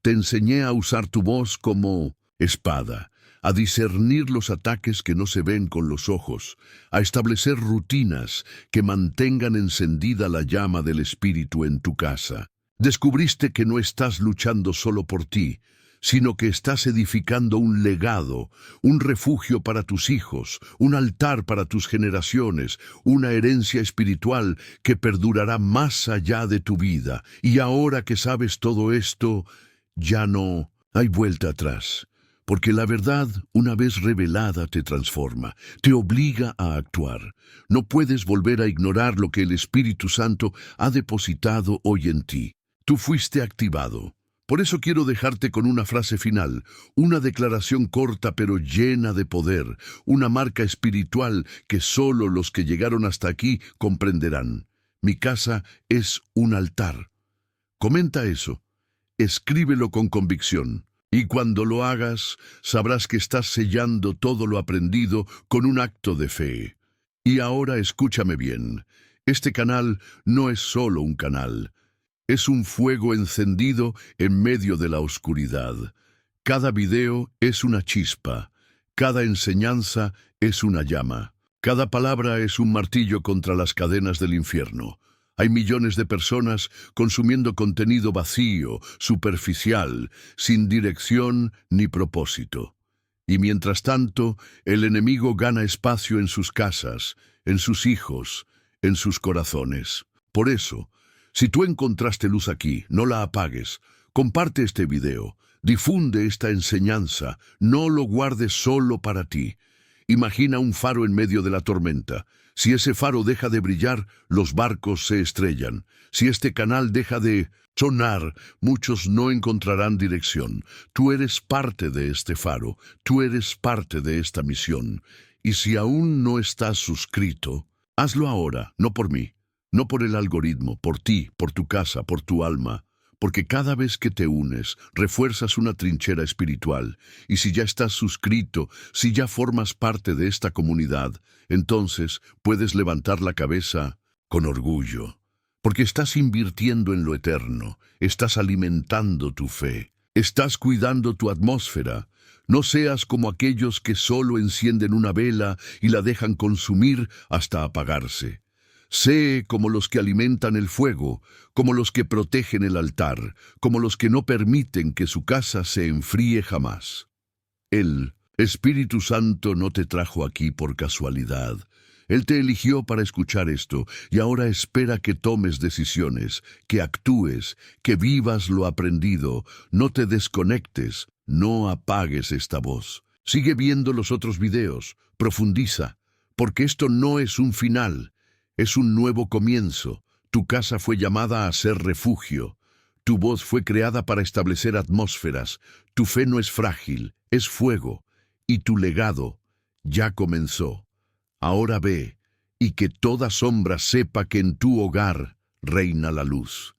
Te enseñé a usar tu voz como espada, a discernir los ataques que no se ven con los ojos, a establecer rutinas que mantengan encendida la llama del Espíritu en tu casa. Descubriste que no estás luchando solo por ti, sino que estás edificando un legado, un refugio para tus hijos, un altar para tus generaciones, una herencia espiritual que perdurará más allá de tu vida. Y ahora que sabes todo esto, ya no hay vuelta atrás. Porque la verdad, una vez revelada, te transforma, te obliga a actuar. No puedes volver a ignorar lo que el Espíritu Santo ha depositado hoy en ti. Tú fuiste activado. Por eso quiero dejarte con una frase final, una declaración corta pero llena de poder, una marca espiritual que solo los que llegaron hasta aquí comprenderán. Mi casa es un altar. Comenta eso. Escríbelo con convicción. Y cuando lo hagas, sabrás que estás sellando todo lo aprendido con un acto de fe. Y ahora escúchame bien. Este canal no es solo un canal. Es un fuego encendido en medio de la oscuridad. Cada video es una chispa. Cada enseñanza es una llama. Cada palabra es un martillo contra las cadenas del infierno. Hay millones de personas consumiendo contenido vacío, superficial, sin dirección ni propósito. Y mientras tanto, el enemigo gana espacio en sus casas, en sus hijos, en sus corazones. Por eso, si tú encontraste luz aquí, no la apagues. Comparte este video, difunde esta enseñanza, no lo guardes solo para ti. Imagina un faro en medio de la tormenta. Si ese faro deja de brillar, los barcos se estrellan. Si este canal deja de sonar, muchos no encontrarán dirección. Tú eres parte de este faro, tú eres parte de esta misión. Y si aún no estás suscrito, hazlo ahora, no por mí, no por el algoritmo, por ti, por tu casa, por tu alma. Porque cada vez que te unes, refuerzas una trinchera espiritual. Y si ya estás suscrito, si ya formas parte de esta comunidad, entonces puedes levantar la cabeza con orgullo. Porque estás invirtiendo en lo eterno, estás alimentando tu fe, estás cuidando tu atmósfera. No seas como aquellos que solo encienden una vela y la dejan consumir hasta apagarse. Sé como los que alimentan el fuego, como los que protegen el altar, como los que no permiten que su casa se enfríe jamás. El Espíritu Santo no te trajo aquí por casualidad. Él te eligió para escuchar esto y ahora espera que tomes decisiones, que actúes, que vivas lo aprendido. No te desconectes, no apagues esta voz. Sigue viendo los otros videos, profundiza, porque esto no es un final. Es un nuevo comienzo. Tu casa fue llamada a ser refugio. Tu voz fue creada para establecer atmósferas. Tu fe no es frágil, es fuego. Y tu legado ya comenzó. Ahora ve, y que toda sombra sepa que en tu hogar reina la luz.